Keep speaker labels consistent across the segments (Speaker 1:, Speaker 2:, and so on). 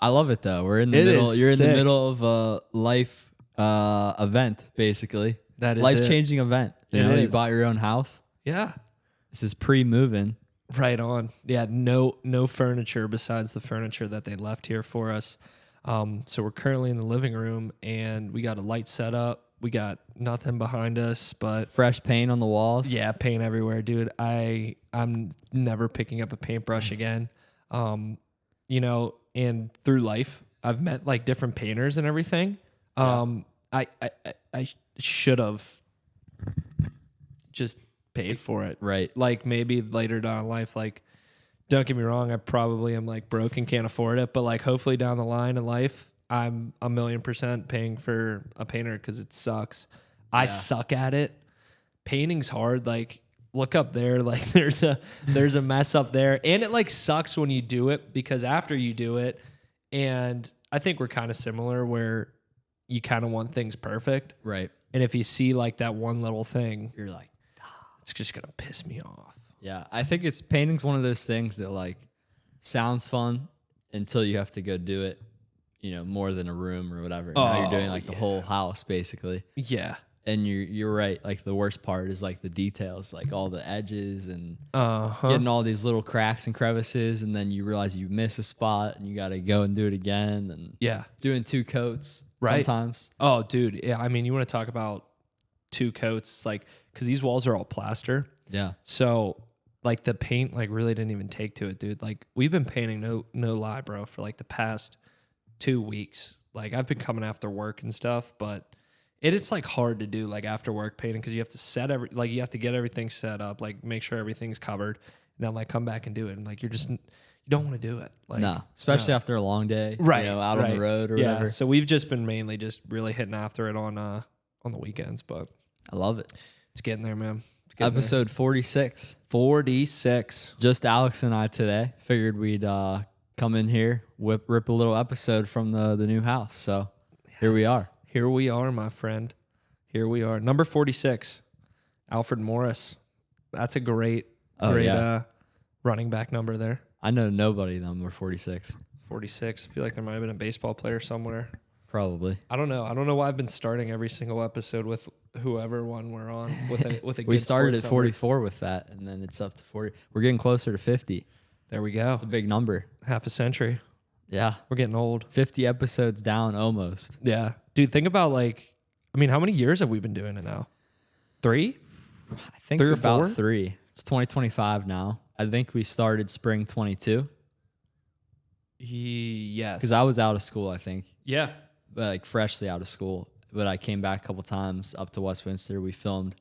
Speaker 1: I love it though. We're in the
Speaker 2: It
Speaker 1: middle.
Speaker 2: is
Speaker 1: You're in the
Speaker 2: sick.
Speaker 1: middle of a life event, basically.
Speaker 2: That is
Speaker 1: life-changing event. You
Speaker 2: It
Speaker 1: know, you
Speaker 2: is.
Speaker 1: bought your own house.
Speaker 2: Yeah.
Speaker 1: This is pre-moving.
Speaker 2: Right on. Yeah, no furniture besides the furniture that they left here for us. So we're currently in the living room, and we got a light set up. We got nothing behind us, but
Speaker 1: Fresh paint on the walls.
Speaker 2: yeah, paint everywhere, dude. I'm never picking up a paintbrush again. You know, and through life, I've met like different painters and everything. I should have just paid for it.
Speaker 1: Right.
Speaker 2: Like maybe later down in life, like don't get me wrong, I probably am like broke and can't afford it, but like hopefully down the line in life, I'm 1,000,000% paying for a painter because it sucks. I suck at it. Painting's hard. Like look up there, like there's a mess up there, and it like sucks when you do it because after you do it, and I think we're kind of similar where you kind of want things perfect,
Speaker 1: Right.
Speaker 2: and if you see like that one little thing,
Speaker 1: You're like,
Speaker 2: it's just gonna piss me off.
Speaker 1: yeah. I think painting's one of those things that like sounds fun until you have to go do it, you know, more than a room or whatever. Now you're doing like the whole house basically.
Speaker 2: Yeah.
Speaker 1: And you're right. Like the worst part is like the details, like all the edges and
Speaker 2: Uh-huh.
Speaker 1: getting all these little cracks and crevices, and then you realize you miss a spot and you got to go and do it again, and
Speaker 2: Yeah.
Speaker 1: doing 2 coats
Speaker 2: Right.
Speaker 1: sometimes.
Speaker 2: Oh, dude. Yeah. I mean, you want to talk about 2 coats? It's like, because these walls are all plaster.
Speaker 1: Yeah.
Speaker 2: So, like, the paint, like, really didn't even take to it, dude. Like, we've been painting, no lie, bro, for like the past 2 weeks. Like, I've been coming after work and stuff, but it's like hard to do, like, after work painting because you have to you have to get everything set up, like, make sure everything's covered, and then, like, come back and do it. And, like, you don't want to do it. Like,
Speaker 1: No, especially after a long day,
Speaker 2: right,
Speaker 1: you know, out on the road or
Speaker 2: yeah,
Speaker 1: whatever.
Speaker 2: so we've just been mainly just really hitting after it on the weekends, but
Speaker 1: I love it.
Speaker 2: it's getting there, man. It's getting
Speaker 1: Episode 46.
Speaker 2: there. 46.
Speaker 1: Just Alex and I today. Figured we'd come in here, rip a little episode from the new house. So here we are.
Speaker 2: Here we are, my friend. Here we are. Number 46, Alfred Morris. That's a great running back number there.
Speaker 1: I know nobody number 46.
Speaker 2: 46. I feel like there might have been a baseball player somewhere.
Speaker 1: Probably.
Speaker 2: I don't know. I don't know why I've been starting every single episode with whoever one we're on with a
Speaker 1: We
Speaker 2: good
Speaker 1: started at
Speaker 2: sports number.
Speaker 1: 44 with that, and then it's up to 40. We're getting closer to 50.
Speaker 2: There we go.
Speaker 1: It's a big number.
Speaker 2: Half a century.
Speaker 1: Yeah.
Speaker 2: We're getting old.
Speaker 1: 50 episodes down almost.
Speaker 2: Yeah. Dude, think about how many years have we been doing it now? 3?
Speaker 1: I think
Speaker 2: 3 or
Speaker 1: about
Speaker 2: 4?
Speaker 1: 3. It's 2025 now. I think we started spring 22
Speaker 2: Yes.
Speaker 1: because I was out of school, I think,
Speaker 2: Yeah.
Speaker 1: but like freshly out of school. But I came back a couple times up to Westminster. We filmed.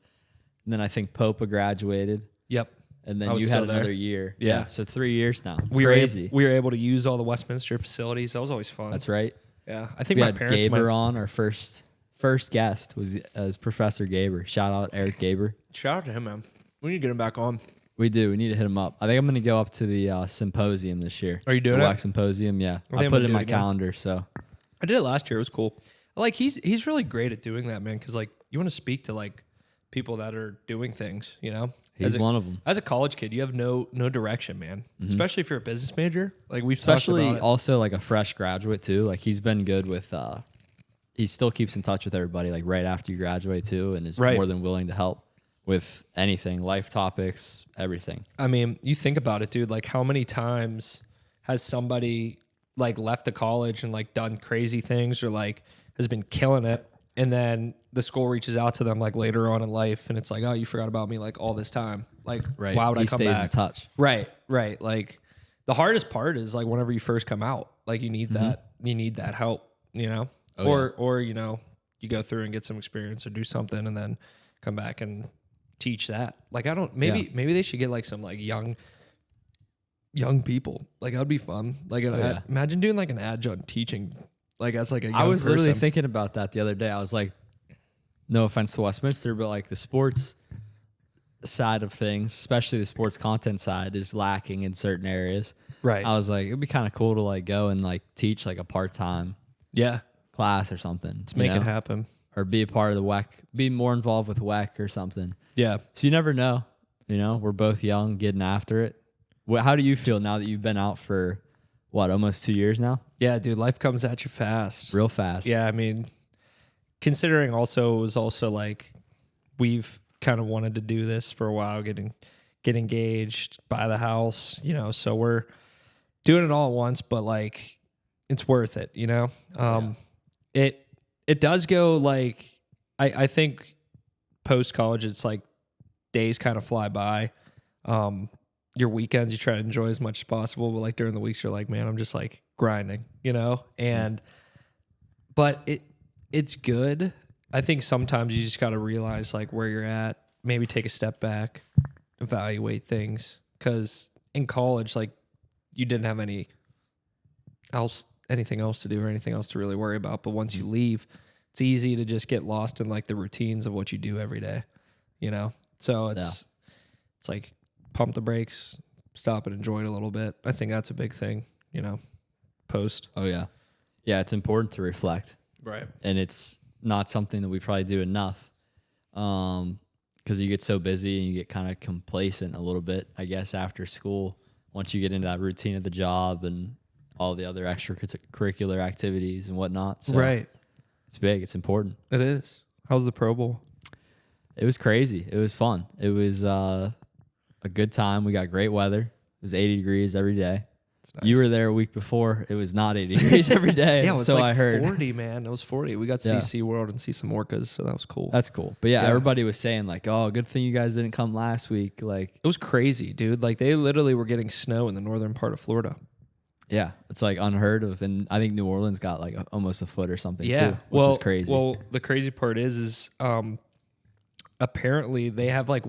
Speaker 1: And then I think Popa graduated.
Speaker 2: Yep.
Speaker 1: And
Speaker 2: I
Speaker 1: then
Speaker 2: was
Speaker 1: you had
Speaker 2: still there.
Speaker 1: another year.
Speaker 2: Yeah.
Speaker 1: So 3 years now.
Speaker 2: We were able to use all the Westminster facilities. That was always fun.
Speaker 1: That's right.
Speaker 2: Yeah. I think
Speaker 1: We
Speaker 2: my
Speaker 1: had
Speaker 2: parents
Speaker 1: Gaber on. Our first guest was Professor Gaber. Shout out Eric Gaber.
Speaker 2: Shout out to him, man. We need to get him back on.
Speaker 1: We do. We need to hit him up. I think I'm going to go up to the symposium this year.
Speaker 2: Are you doing
Speaker 1: the
Speaker 2: it?
Speaker 1: WAC symposium? Yeah.
Speaker 2: I think
Speaker 1: I
Speaker 2: I'm
Speaker 1: put
Speaker 2: gonna
Speaker 1: it in
Speaker 2: do it
Speaker 1: my
Speaker 2: again.
Speaker 1: calendar. So
Speaker 2: I did it last year. It was cool. Like he's really great at doing that, man. Because like you want to speak to like people that are doing things, you know.
Speaker 1: he's one of them.
Speaker 2: As a college kid, you have no direction, man. Especially if you're a business major. Like we've
Speaker 1: Especially
Speaker 2: talked about it.
Speaker 1: also like a fresh graduate too. Like he's been good with. He still keeps in touch with everybody like right after you graduate too, and is
Speaker 2: Right.
Speaker 1: more than willing to help with anything, life topics, everything.
Speaker 2: I mean, you think about it, dude. Like, how many times has somebody like left the college and like done crazy things or like has been killing it, and then the school reaches out to them like later on in life, and it's like, oh, you forgot about me like all this time. Like,
Speaker 1: Right.
Speaker 2: why would
Speaker 1: he
Speaker 2: I come
Speaker 1: stays
Speaker 2: back?
Speaker 1: in touch.
Speaker 2: Right, right. Like, the hardest part is like whenever you first come out, like you need that help, you know, or you know, you go through and get some experience or do something, and then come back and teach that. Like maybe they should get like some like young people. Like that'd be fun. Like imagine doing like an adjunct teaching, like as like a young
Speaker 1: I was literally
Speaker 2: person.
Speaker 1: thinking about that the other day. I was like, no offense to Westminster, but like the sports side of things, especially the sports content side, is lacking in certain areas.
Speaker 2: Right.
Speaker 1: I was like, it'd be kind of cool to like go and like teach like a part-time
Speaker 2: Yeah.
Speaker 1: class or something.
Speaker 2: Let's make it happen.
Speaker 1: Or be a part of the WEC, be more involved with WEC or something.
Speaker 2: Yeah.
Speaker 1: So you never know. You know, we're both young, getting after it. How do you feel now that you've been out for, what, almost 2 years now?
Speaker 2: Yeah, dude, life comes at you fast.
Speaker 1: real fast.
Speaker 2: Yeah, I mean, considering also it was also like we've kind of wanted to do this for a while, get engaged, buy the house, so we're doing it all at once, but like it's worth it, It does go like I think post college it's like days kind of fly by. Your weekends you try to enjoy as much as possible, but like during the weeks you're like, man, I'm just like grinding, and but it's good. I think sometimes you just got to realize like where you're at, maybe take a step back, evaluate things, because in college like you didn't have anything else to do or anything else to really worry about, but once you leave it's easy to just get lost in like the routines of what you do every day, so it's like pump the brakes, stop and enjoy it a little bit. I think that's a big thing, post.
Speaker 1: Oh yeah. Yeah, it's important to reflect.
Speaker 2: Right.
Speaker 1: And it's not something that we probably do enough. Because you get so busy and you get kind of complacent a little bit, I guess, after school. Once you get into that routine of the job and all the other extracurricular activities and whatnot. So
Speaker 2: right.
Speaker 1: It's big. It's important.
Speaker 2: It is. How's the Pro Bowl?
Speaker 1: It was crazy. It was fun. It was a good time. We got great weather. It was 80 degrees every day. Nice. You were there a week before. It was not 80 degrees every day.
Speaker 2: Yeah, it was
Speaker 1: so
Speaker 2: like
Speaker 1: I heard
Speaker 2: 40, man. It was 40. We got to see SeaWorld and see some orcas, so that was cool.
Speaker 1: That's cool. But yeah, everybody was saying like, oh, good thing you guys didn't come last week. Like,
Speaker 2: it was crazy, dude. Like they literally were getting snow in the northern part of Florida.
Speaker 1: Yeah, it's like unheard of. And I think New Orleans got like almost a foot or something too, which is crazy.
Speaker 2: Well, the crazy part is apparently they have like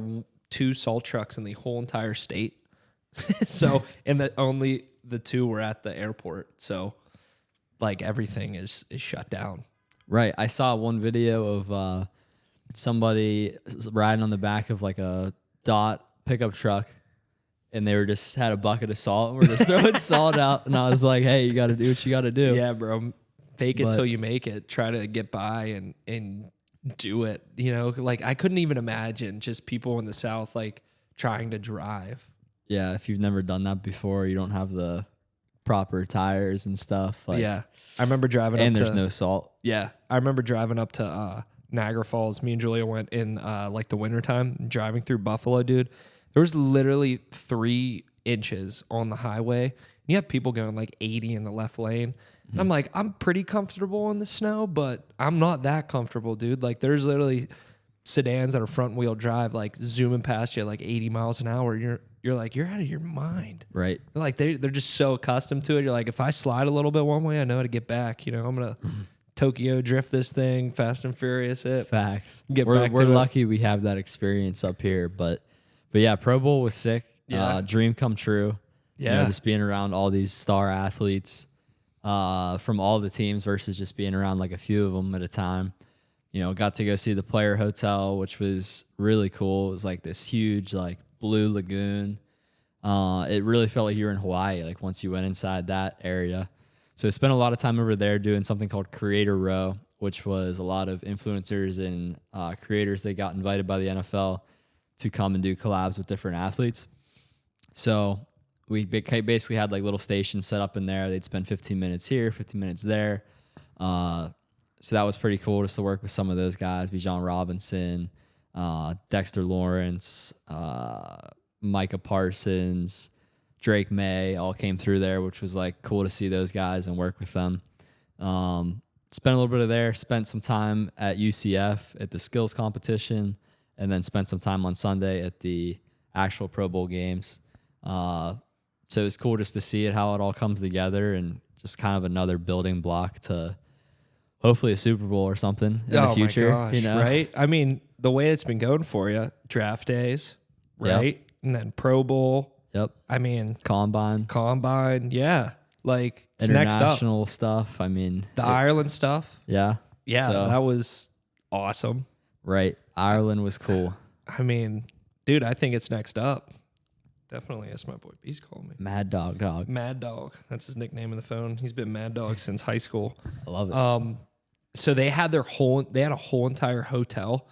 Speaker 2: 2 salt trucks in the whole entire state. So, and that only the 2 were at the airport. So like everything is shut down.
Speaker 1: Right. I saw one video of somebody riding on the back of like a Dot pickup truck, and they were just had a bucket of salt and were just throwing salt out. And I was like, hey, you got to do what you got to do.
Speaker 2: Yeah, bro. Fake it till you make it. Try to get by and do it. Like I couldn't even imagine just people in the South like trying to drive.
Speaker 1: Yeah, if you've never done that before, you don't have the proper tires and stuff. Like,
Speaker 2: yeah, I remember driving
Speaker 1: and there's no salt.
Speaker 2: Yeah, I remember driving up to Niagara Falls. Me and Julia went in like the wintertime, driving through Buffalo, dude. There was literally 3 inches on the highway. And you have people going like 80 in the left lane. And I'm like, I'm pretty comfortable in the snow, but I'm not that comfortable, dude. Like there's literally sedans that are front wheel drive, like zooming past you at like 80 miles an hour. You're like, you're out of your mind.
Speaker 1: Right.
Speaker 2: Like they're just so accustomed to it. You're like, if I slide a little bit one way, I know how to get back. I'm going to Tokyo drift this thing, Fast and Furious it.
Speaker 1: Facts.
Speaker 2: We're
Speaker 1: lucky we have that experience up here. But yeah, Pro Bowl was sick.
Speaker 2: Yeah.
Speaker 1: Dream come true.
Speaker 2: Yeah.
Speaker 1: Just being around all these star athletes from all the teams versus just being around like a few of them at a time. Got to go see the player hotel, which was really cool. It was like this huge like blue lagoon. It really felt like you were in Hawaii, like once you went inside that area. So I spent a lot of time over there doing something called Creator Row, which was a lot of influencers and creators that got invited by the NFL to come and do collabs with different athletes. So we basically had like little stations set up in there. They'd spend 15 minutes here, 15 minutes there. So that was pretty cool just to work with some of those guys, Bijan Robinson, Dexter Lawrence, Micah Parsons, Drake May all came through there, which was like cool to see those guys and work with them. Spent a little bit of there, spent some time at UCF at the skills competition, and then spent some time on Sunday at the actual Pro Bowl games. So it was cool just to see it, how it all comes together, and just kind of another building block to hopefully a Super Bowl or something in the future.
Speaker 2: My gosh, right? I mean, the way it's been going for you, draft days, right? Yep. And then Pro Bowl.
Speaker 1: Yep.
Speaker 2: I mean,
Speaker 1: Combine.
Speaker 2: Yeah. Like it's next up.
Speaker 1: International stuff. I mean,
Speaker 2: the Ireland stuff.
Speaker 1: Yeah.
Speaker 2: Yeah. So, that was awesome.
Speaker 1: Right. Ireland was cool.
Speaker 2: I mean, dude, I think it's next up. Definitely, as my boy B's calling me.
Speaker 1: Mad Dog.
Speaker 2: Mad Dog. That's his nickname in the phone. He's been Mad Dog since high school.
Speaker 1: I love it.
Speaker 2: So they had a whole entire hotel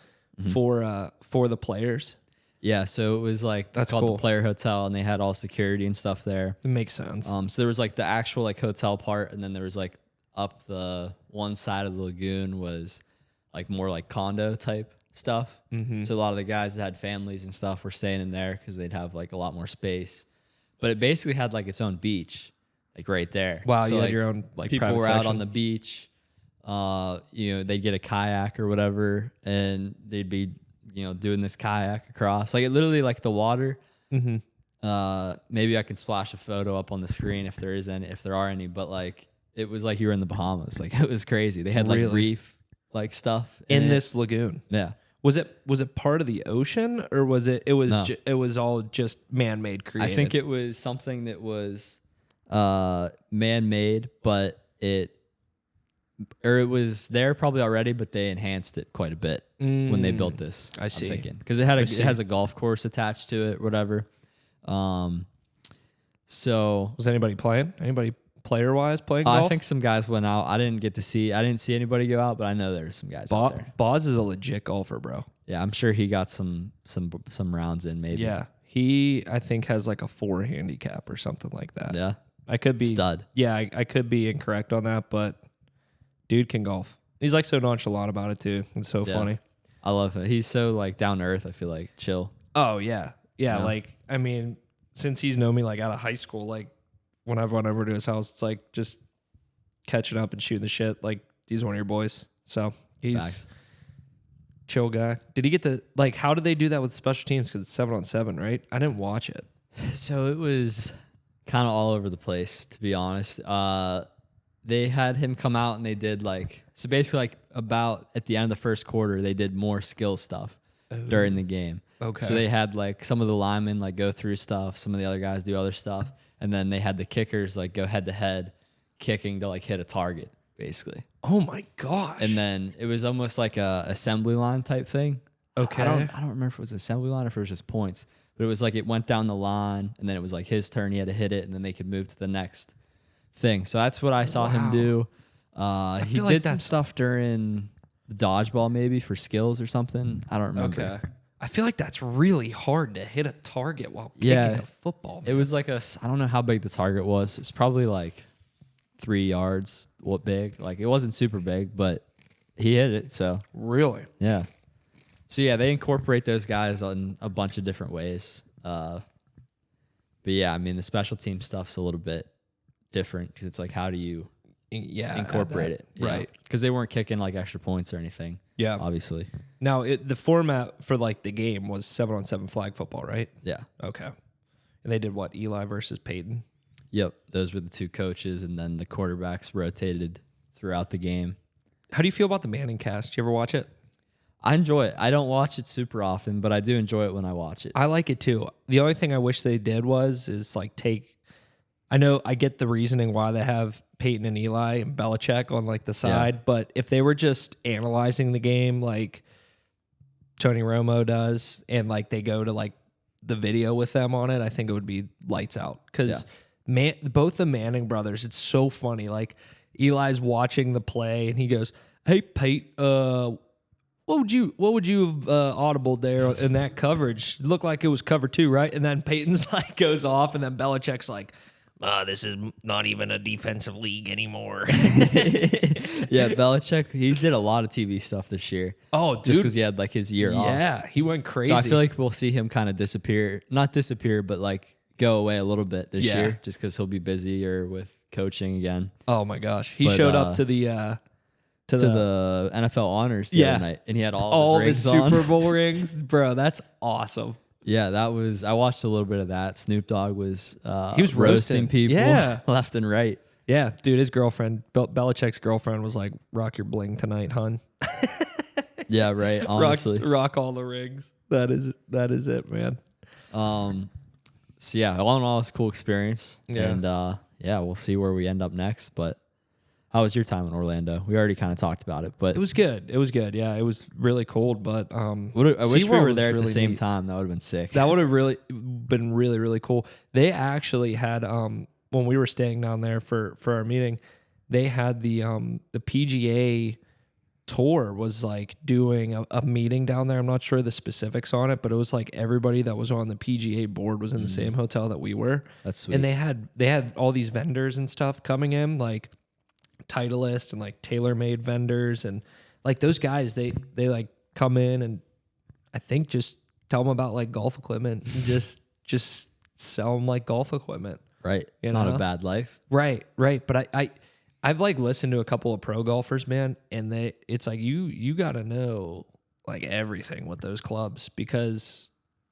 Speaker 2: for the players.
Speaker 1: Yeah, so it was like
Speaker 2: That's
Speaker 1: called
Speaker 2: cool.
Speaker 1: the Player Hotel, and they had all security and stuff there.
Speaker 2: It makes sense.
Speaker 1: So there was like the actual like hotel part, and then there was like up the one side of the lagoon was like more like condo type stuff.
Speaker 2: Mm-hmm.
Speaker 1: So a lot of the guys that had families and stuff were staying in there because they'd have like a lot more space. But it basically had like its own beach, like right there.
Speaker 2: Wow,
Speaker 1: so,
Speaker 2: you
Speaker 1: like,
Speaker 2: had your own like
Speaker 1: people
Speaker 2: private
Speaker 1: were
Speaker 2: section.
Speaker 1: out on the beach. They'd get a kayak or whatever, and they'd be doing this kayak across. Like it literally like the water.
Speaker 2: Mm-hmm.
Speaker 1: Maybe I can splash a photo up on the screen if there are any. But like it was like you were in the Bahamas. Like it was crazy. They had like
Speaker 2: Really?
Speaker 1: reef like stuff
Speaker 2: In this lagoon.
Speaker 1: Yeah.
Speaker 2: Was it part of the ocean, or was it was
Speaker 1: No.
Speaker 2: it was all just man-made created?
Speaker 1: I think it was something that was man-made, but it was there probably already, but they enhanced it quite a bit when they built this.
Speaker 2: I see.
Speaker 1: Because it has a golf course attached to it, whatever. So
Speaker 2: Was anybody playing? Anybody player-wise playing golf?
Speaker 1: I think some guys went out. I didn't see anybody go out, but I know there were some guys out there.
Speaker 2: Boz is a legit golfer, bro.
Speaker 1: Yeah, I'm sure he got some rounds in maybe.
Speaker 2: Yeah. He, I think, has like a 4 handicap or something like that.
Speaker 1: Yeah.
Speaker 2: I could be
Speaker 1: Stud.
Speaker 2: Yeah, I could be incorrect on that, but dude can golf. He's like so nonchalant about it too. It's so funny.
Speaker 1: I love him. He's so like down to earth, I feel like. Chill.
Speaker 2: Oh yeah. Yeah,
Speaker 1: Yeah.
Speaker 2: like I mean, since he's known me like out of high school, like when I've run over to his house, it's like just catching up and shooting the shit. Like he's one of your boys. So he's
Speaker 1: Facts.
Speaker 2: chill guy. Did he get to like how did they do that with special teams? Because it's 7-on-7, right? I didn't watch it.
Speaker 1: So it was kind of all over the place, to be honest. They had him come out and they did so basically like about at the end of the first quarter, they did more skill stuff during the game.
Speaker 2: Okay.
Speaker 1: So they had like some of the linemen like go through stuff, some of the other guys do other stuff, and then they had the kickers like go head to head kicking to like hit a target basically.
Speaker 2: Oh my gosh.
Speaker 1: And then it was almost like a assembly line type thing.
Speaker 2: Okay.
Speaker 1: I don't remember if it was assembly line or if it was just points, but it was like it went down the line and then it was like his turn. He had to hit it and then they could move to the next thing. So that's what I saw him do. He
Speaker 2: feel like
Speaker 1: did some
Speaker 2: that's-
Speaker 1: stuff during the dodgeball maybe for skills or something. I don't remember.
Speaker 2: Okay. I feel like that's really hard to hit a target while kicking
Speaker 1: Yeah.
Speaker 2: a football.
Speaker 1: It was like I don't know how big the target was. It was probably like 3 yards. What big? Like it wasn't super big, but he hit it. So
Speaker 2: Really?
Speaker 1: yeah. So yeah, they incorporate those guys in a bunch of different ways. But yeah, I mean the special team stuff's a little bit different because it's like how do you incorporate it?
Speaker 2: Right.
Speaker 1: Because they weren't kicking like extra points or anything.
Speaker 2: Yeah.
Speaker 1: Obviously.
Speaker 2: Now, the format for like the game was 7-on-7 flag football, right?
Speaker 1: Yeah.
Speaker 2: Okay. And they did what? Eli versus Peyton?
Speaker 1: Yep. Those were the two coaches, and then the quarterbacks rotated throughout the game.
Speaker 2: How do you feel about the Manning cast? Do you ever watch it?
Speaker 1: I enjoy it. I don't watch it super often, but I do enjoy it when I watch it.
Speaker 2: I like it too. The only thing I wish they did is like I know I get the reasoning why they have Peyton and Eli and Belichick on like the side, but if they were just analyzing the game like Tony Romo does and like they go to like the video with them on it, I think it would be lights out. Because both the Manning brothers, it's so funny. Like Eli's watching the play and he goes, "Hey Pete, what would you have audibled there in that coverage? It looked like it was cover 2, right?" And then Peyton's like goes off, and then Belichick's like, "This is not even a defensive league anymore."
Speaker 1: Yeah, Belichick, he did a lot of TV stuff this year.
Speaker 2: Oh,
Speaker 1: Just
Speaker 2: dude.
Speaker 1: because he had like his year off.
Speaker 2: Yeah, he went crazy.
Speaker 1: So I feel like we'll see him kind of not disappear, but like go away a little bit this
Speaker 2: Yeah.
Speaker 1: year just because he'll be busy or with coaching again.
Speaker 2: oh my gosh, he
Speaker 1: But,
Speaker 2: showed up to the
Speaker 1: To the NFL honors the other night, and he had all of his
Speaker 2: his
Speaker 1: rings on.
Speaker 2: Super Bowl rings, bro. That's awesome.
Speaker 1: Yeah, I watched a little bit of that. Snoop Dogg was
Speaker 2: He was roasting.
Speaker 1: people
Speaker 2: Yeah.
Speaker 1: left and right.
Speaker 2: Yeah, dude, his girlfriend, Belichick's girlfriend, was like, "Rock your bling tonight, hun.
Speaker 1: Yeah, right. Honestly.
Speaker 2: rock all the rings." That is it, man.
Speaker 1: So yeah, all in all, it's a cool experience.
Speaker 2: Yeah.
Speaker 1: And yeah, we'll see where we end up next. But how was your time in Orlando? We already kind of talked about it, but
Speaker 2: It was good. Yeah, it was really cold, but
Speaker 1: I wish we
Speaker 2: SeaWorld
Speaker 1: were
Speaker 2: was
Speaker 1: there at the
Speaker 2: really
Speaker 1: same
Speaker 2: neat.
Speaker 1: time. That would have been sick.
Speaker 2: That would have really been really, really cool. They actually had when we were staying down there for our meeting, they had the PGA tour was like doing a meeting down there. I'm not sure the specifics on it, but it was like everybody that was on the PGA board was in the same hotel that we were.
Speaker 1: That's sweet.
Speaker 2: And they had all these vendors and stuff coming in, like Titleist and like TaylorMade vendors, and like those guys, they like come in and I think just tell them about like golf equipment and just sell them like golf equipment.
Speaker 1: Right.
Speaker 2: You
Speaker 1: Not
Speaker 2: know?
Speaker 1: a bad life.
Speaker 2: Right. But I've like listened to a couple of pro golfers, man, and it's like you got to know like everything with those clubs because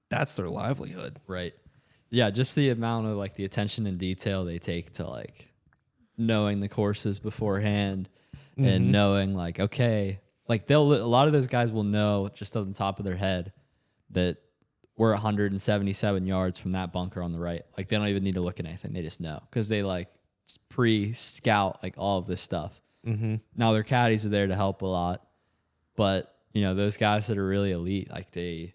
Speaker 2: that's their livelihood.
Speaker 1: Right. Yeah, just the amount of like the attention and detail they take to like knowing the courses beforehand and knowing like, okay, like a lot of those guys will know just on the top of their head that we're 177 yards from that bunker on the right. Like they don't even need to look at anything. They just know because they like pre-scout like all of this stuff. Now their caddies are there to help a lot, but you know, those guys that are really elite, like I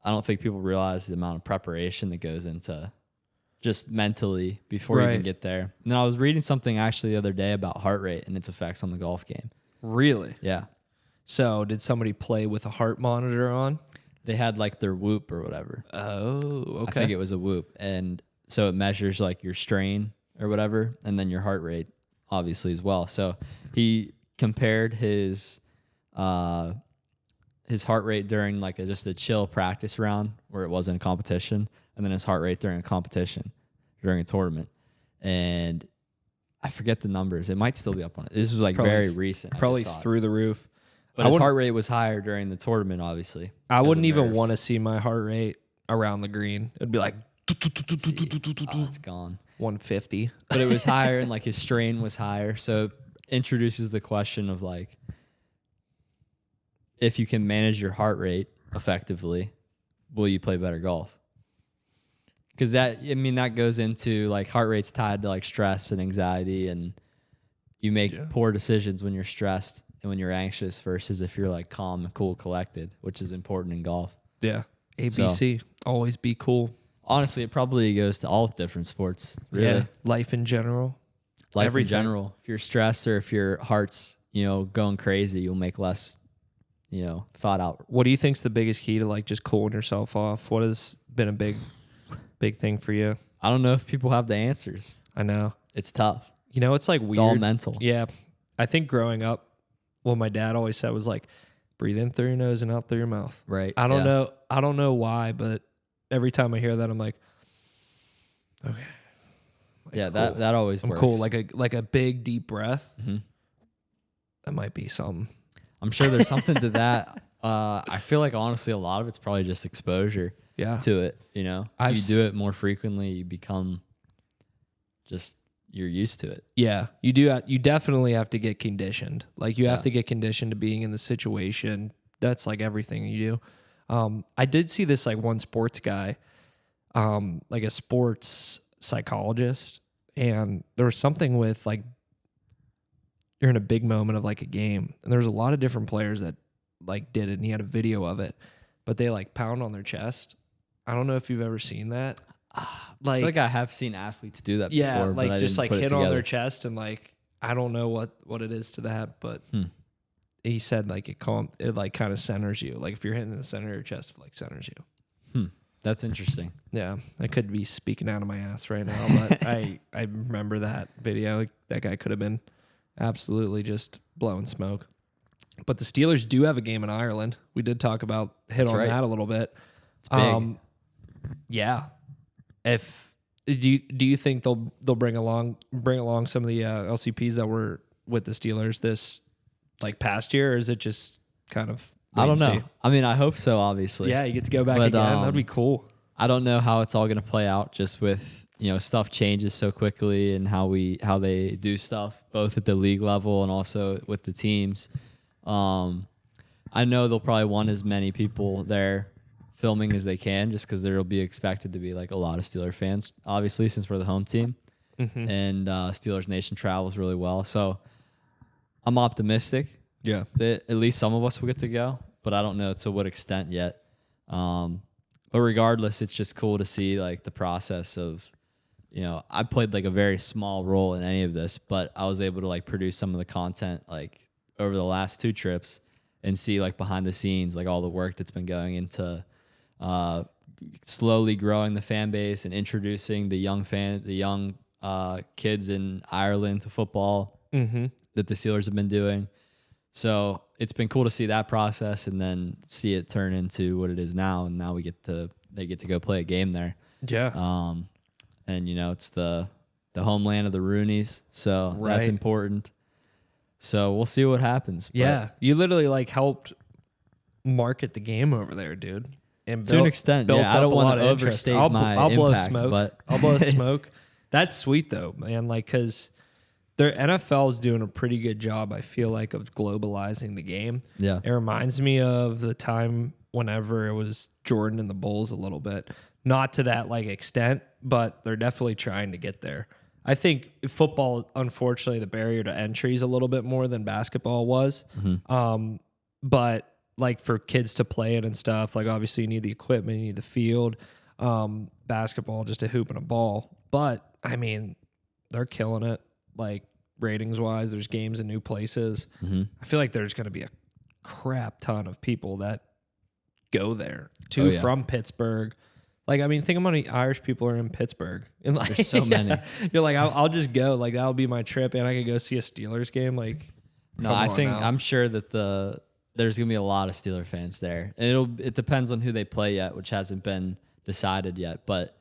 Speaker 1: don't think people realize the amount of preparation that goes into just mentally before you even get there. And then I was reading something actually the other day about heart rate and its effects on the golf game.
Speaker 2: Really?
Speaker 1: Yeah.
Speaker 2: So did somebody play with a heart monitor on?
Speaker 1: They had like their Whoop or whatever.
Speaker 2: Oh, okay.
Speaker 1: I think it was a Whoop. And so it measures like your strain or whatever, and then your heart rate obviously as well. So he compared his heart rate during like just a chill practice round where it wasn't a competition, and then his heart rate during a competition, during a tournament. And I forget the numbers. It might still be up on it. This was like very recent.
Speaker 2: Probably through the roof.
Speaker 1: But his heart rate was higher during the tournament, obviously.
Speaker 2: I wouldn't even want to see my heart rate around the green. It'd be like
Speaker 1: it's gone.
Speaker 2: 150.
Speaker 1: But it was higher and like his strain was higher. So it introduces the question of like, if you can manage your heart rate effectively, will you play better golf? Because that goes into like heart rate's tied to like stress and anxiety, and you make poor decisions when you're stressed and when you're anxious versus if you're like calm, cool, collected, which is important in golf.
Speaker 2: Yeah. ABC, always be cool.
Speaker 1: Honestly, it probably goes to all different sports. Really.
Speaker 2: Yeah. Life in general.
Speaker 1: Life in general. If you're stressed or if your heart's, going crazy, you'll make less, thought out.
Speaker 2: What do you think's the biggest key to like just cooling yourself off? What has been a big thing for you?
Speaker 1: I don't know if people have the answers.
Speaker 2: I know.
Speaker 1: It's tough.
Speaker 2: It's like weird.
Speaker 1: It's all mental.
Speaker 2: Yeah. I think growing up, what my dad always said was like, breathe in through your nose and out through your mouth.
Speaker 1: Right.
Speaker 2: I don't know. I don't know why, but every time I hear that, I'm like, okay. Like,
Speaker 1: yeah,
Speaker 2: cool.
Speaker 1: that always
Speaker 2: I'm
Speaker 1: works.
Speaker 2: cool. Like a big deep breath. That might be something.
Speaker 1: I'm sure there's something to that. I feel like honestly, a lot of it's probably just exposure. To it. You do it more frequently, you become you're used to it.
Speaker 2: Yeah, you do. You definitely have to get conditioned. Like you have to get conditioned to being in the situation. That's like everything you do. I did see this like one sports guy, like a sports psychologist, and there was something with like you're in a big moment of like a game, and there's a lot of different players that like did it, and he had a video of it, but they like pound on their chest. I don't know if you've ever seen that.
Speaker 1: I feel like I have seen athletes do that before.
Speaker 2: Like
Speaker 1: but
Speaker 2: just like
Speaker 1: hit
Speaker 2: on their chest and like I don't know what it is to that, but he said like it like kind of centers you. Like if you're hitting the center of your chest, it like centers you.
Speaker 1: That's interesting.
Speaker 2: Yeah, I could be speaking out of my ass right now, but I remember that video. Like, that guy could have been absolutely just blowing smoke. But the Steelers do have a game in Ireland. We did talk about that a little bit.
Speaker 1: It's big.
Speaker 2: Yeah. Do you think they'll bring along some of the LCPs that were with the Steelers this like past year, or is it just kind of
Speaker 1: I don't know. I mean, I hope so, obviously.
Speaker 2: Yeah, you get to go back again. That'd be cool.
Speaker 1: I don't know how it's all going to play out just with, stuff changes so quickly and how they do stuff both at the league level and also with the teams. I know they'll probably want as many people there filming as they can just because there will be expected to be like a lot of Steeler fans, obviously, since we're the home team. And Steelers Nation travels really well. So I'm optimistic.
Speaker 2: Yeah.
Speaker 1: That at least some of us will get to go, but I don't know to what extent yet. But regardless, it's just cool to see like the process of, I played like a very small role in any of this, but I was able to like produce some of the content like over the last 2 trips and see like behind the scenes, like all the work that's been going into slowly growing the fan base and introducing the young kids in Ireland to football that the Steelers have been doing. So it's been cool to see that process and then see it turn into what it is now. And now they get to go play a game there.
Speaker 2: Yeah.
Speaker 1: And it's the homeland of the Roonies. So that's important. So we'll see what happens.
Speaker 2: Yeah. You literally like helped market the game over there, dude. And
Speaker 1: to an extent, yeah. I don't want to overstate my
Speaker 2: I'll blow
Speaker 1: impact,
Speaker 2: smoke.
Speaker 1: but
Speaker 2: I'll blow smoke. That's sweet though, man. Like, cause their NFL is doing a pretty good job, I feel like, of globalizing the game.
Speaker 1: Yeah.
Speaker 2: It reminds me of the time whenever it was Jordan and the Bulls a little bit. Not to that like extent, but they're definitely trying to get there. I think football, unfortunately, the barrier to entry is a little bit more than basketball was. But like for kids to play it and stuff, like obviously you need the equipment, you need the field. Basketball, just a hoop and a ball. But I mean, they're killing it. Like ratings wise, there's games in new places. I feel like there's going to be a crap ton of people that go there from Pittsburgh. Like, I mean, think of how many Irish people are in Pittsburgh. And like,
Speaker 1: there's so many.
Speaker 2: You're like, I'll just go. Like, that'll be my trip, and I could go see a Steelers game. Like,
Speaker 1: no, I'm sure that there's gonna be a lot of Steeler fans there, and it depends on who they play yet, which hasn't been decided yet. But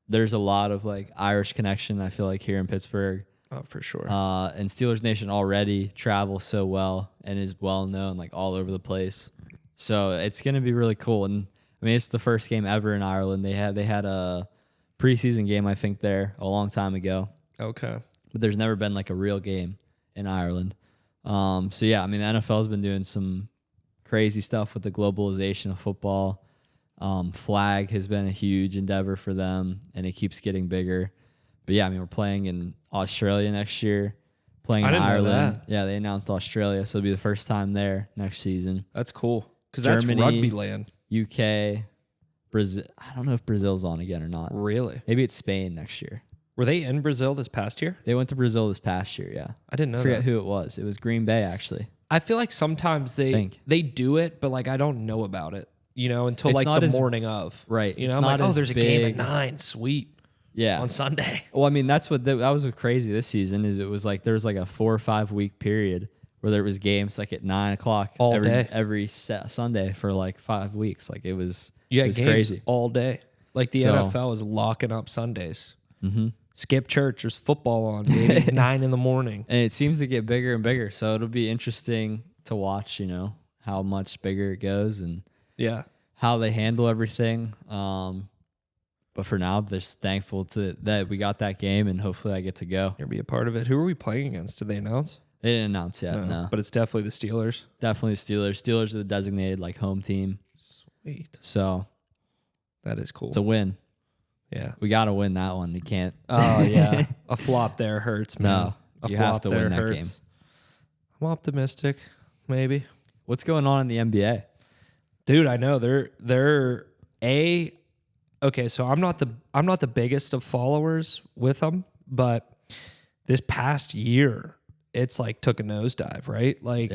Speaker 1: there's a lot of like Irish connection, I feel like, here in Pittsburgh.
Speaker 2: Oh, for sure.
Speaker 1: And Steelers Nation already travels so well and is well known like all over the place. So it's gonna be really cool. And I mean, it's the first game ever in Ireland. They had a preseason game, I think, there a long time ago.
Speaker 2: Okay.
Speaker 1: But there's never been like a real game in Ireland. So yeah, I mean, the NFL's been doing some crazy stuff with the globalization of football. Flag has been a huge endeavor for them, and it keeps getting bigger. But yeah, I mean, we're playing in Australia next year, playing in Ireland. Yeah, they announced Australia, so it'll be the first time there next season.
Speaker 2: That's cool because that's rugby land.
Speaker 1: UK, Brazil. I don't know if Brazil's on again or not.
Speaker 2: Really?
Speaker 1: Maybe it's Spain next year.
Speaker 2: Were they in Brazil this past year?
Speaker 1: They went to Brazil this past year, yeah.
Speaker 2: I didn't know
Speaker 1: I forget
Speaker 2: that.
Speaker 1: who it was. It was Green Bay, actually.
Speaker 2: I feel like sometimes they do it, but like I don't know about it, until it's like the morning of.
Speaker 1: Right.
Speaker 2: I'm like, there's a game at 9. Sweet.
Speaker 1: Yeah.
Speaker 2: On Sunday.
Speaker 1: Well, I mean, that was what crazy this season is it was like there was like a 4 or 5 week period where there was games like at 9 o'clock every Sunday for like 5 weeks. Like it was
Speaker 2: games
Speaker 1: crazy
Speaker 2: all day. Like the NFL is locking up Sundays. Skip church. There's football on, dude. 9 in the morning.
Speaker 1: And it seems to get bigger and bigger. So it'll be interesting to watch, how much bigger it goes and how they handle everything. But for now, just thankful that we got that game, and hopefully I get to go.
Speaker 2: You'll be a part of it. Who are we playing against? Did they announce?
Speaker 1: They didn't announce yet, no.
Speaker 2: But it's definitely the Steelers.
Speaker 1: Definitely the Steelers. Steelers are the designated like home team.
Speaker 2: Sweet.
Speaker 1: So
Speaker 2: that is cool.
Speaker 1: It's a win.
Speaker 2: Yeah.
Speaker 1: We got to win that one. We can't.
Speaker 2: Oh, yeah. A flop there hurts, man.
Speaker 1: No, you have to win that game.
Speaker 2: I'm optimistic, maybe.
Speaker 1: What's going on in the NBA?
Speaker 2: Dude, I know. They're okay, so I'm not the biggest of followers with them, but this past year, it's like took a nosedive, right? Like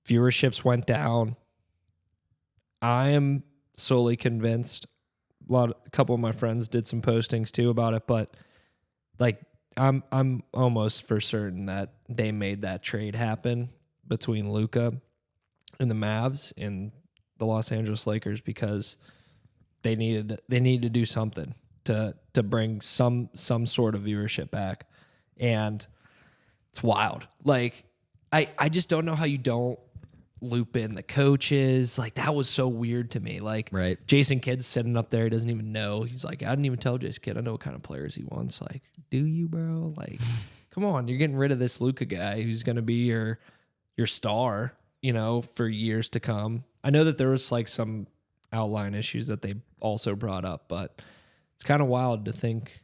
Speaker 2: viewerships went down. I am solely convinced. A couple of my friends did some postings too about it, but like I'm almost for certain that they made that trade happen between Luka and the Mavs and the Los Angeles Lakers because they needed to do something to bring some sort of viewership back. And it's wild. Like I just don't know how you don't loop in the coaches. Like that was so weird to me. Like Jason Kidd's sitting up there, he doesn't even know. He's like, I didn't even tell Jason Kidd I know what kind of players he wants. Like, do you, bro? Like, come on, you're getting rid of this Luka guy who's gonna be your star, for years to come. I know that there was like some outline issues that they also brought up, but it's kind of wild to think,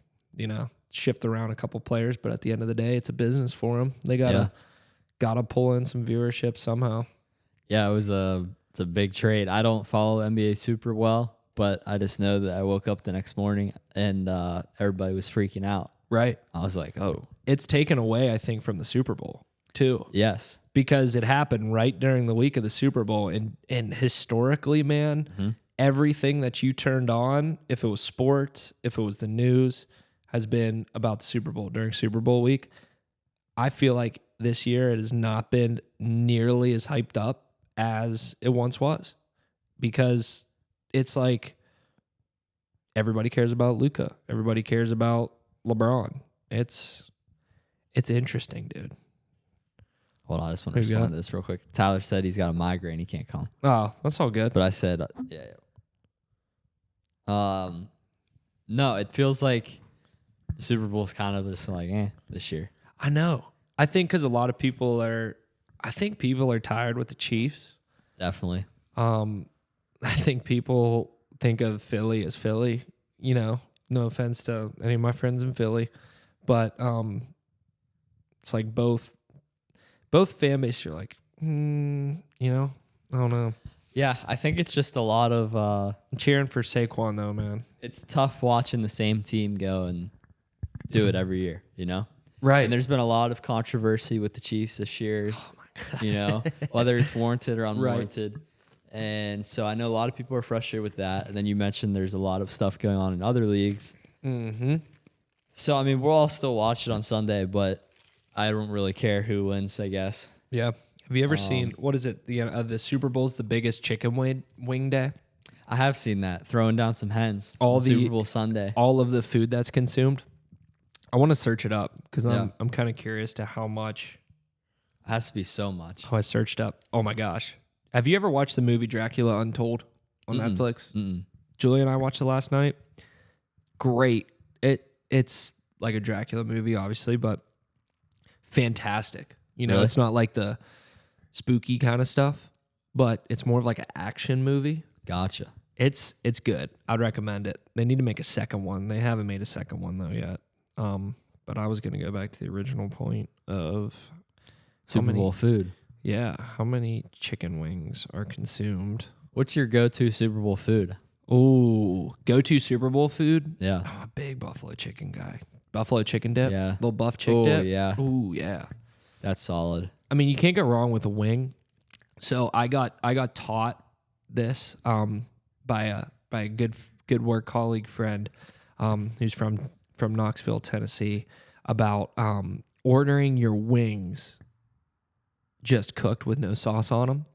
Speaker 2: shift around a couple players, but at the end of the day, it's a business for them. They gotta pull in some viewership somehow. Yeah,
Speaker 1: it's a big trade. I don't follow NBA super well, but I just know that I woke up the next morning and everybody was freaking out.
Speaker 2: Right.
Speaker 1: I was like, oh.
Speaker 2: It's taken away, I think, from the Super Bowl. too.
Speaker 1: Yes.
Speaker 2: Because it happened right during the week of the Super Bowl. And historically, man, everything that you turned on, if it was sports, if it was the news, has been about the Super Bowl during Super Bowl week. I feel like this year it has not been nearly as hyped up as it once was, because it's like everybody cares about Luka. Everybody cares about LeBron. It's interesting, dude.
Speaker 1: Hold on, I just want to respond to this real quick. Tyler said he's got a migraine. He can't come.
Speaker 2: Oh, that's all good.
Speaker 1: But I said, yeah. No, it feels like the Super Bowl's kind of just like, this year.
Speaker 2: I know. I think because a lot of people are tired with the Chiefs.
Speaker 1: Definitely.
Speaker 2: I think people think of Philly as Philly. You know, no offense to any of my friends in Philly, but it's like both fan base. You're like, you know, I don't know.
Speaker 1: Yeah, I think it's just a lot of.
Speaker 2: I'm cheering for Saquon though, man.
Speaker 1: It's tough watching the same team go and do it every year. You know.
Speaker 2: Right.
Speaker 1: And there's been a lot of controversy with the Chiefs this year. Oh my God. You know, whether it's warranted or unwarranted. Right. And so I know a lot of people are frustrated with that. And then you mentioned there's a lot of stuff going on in other leagues. Mm-hmm. So, I mean, we'll all still watch it on Sunday, but I don't really care who wins, I guess.
Speaker 2: Yeah. Have you ever seen, what is it? The Super Bowl's the biggest chicken wing day?
Speaker 1: I have seen that. Throwing down some hens Super Bowl Sunday.
Speaker 2: All of the food that's consumed. I want to search it up because I'm kind of curious to how much.
Speaker 1: It has to be so much.
Speaker 2: Oh, I searched up. Oh my gosh. Have you ever watched the movie Dracula Untold on Netflix? Julie and I watched it last night. Great. It's like a Dracula movie, obviously, but fantastic. You know,
Speaker 1: Really?
Speaker 2: It's not like the spooky kind of stuff, but it's more of like an action movie.
Speaker 1: Gotcha.
Speaker 2: It's good. I'd recommend it. They need to make a second one. They haven't made a second one though yet. But I was going to go back to the original point of
Speaker 1: Super Bowl food.
Speaker 2: Yeah, how many chicken wings are consumed?
Speaker 1: What's your go-to Super Bowl food?
Speaker 2: Ooh, go-to Super Bowl food?
Speaker 1: Yeah.
Speaker 2: I'm a big buffalo chicken guy. Buffalo chicken dip?
Speaker 1: Yeah.
Speaker 2: Little buff chick dip?
Speaker 1: Yeah.
Speaker 2: Ooh, yeah.
Speaker 1: That's solid.
Speaker 2: I mean, you can't go wrong with a wing. So I got taught this by a good work colleague friend who's from Knoxville, Tennessee, about ordering your wings just cooked with no sauce on them,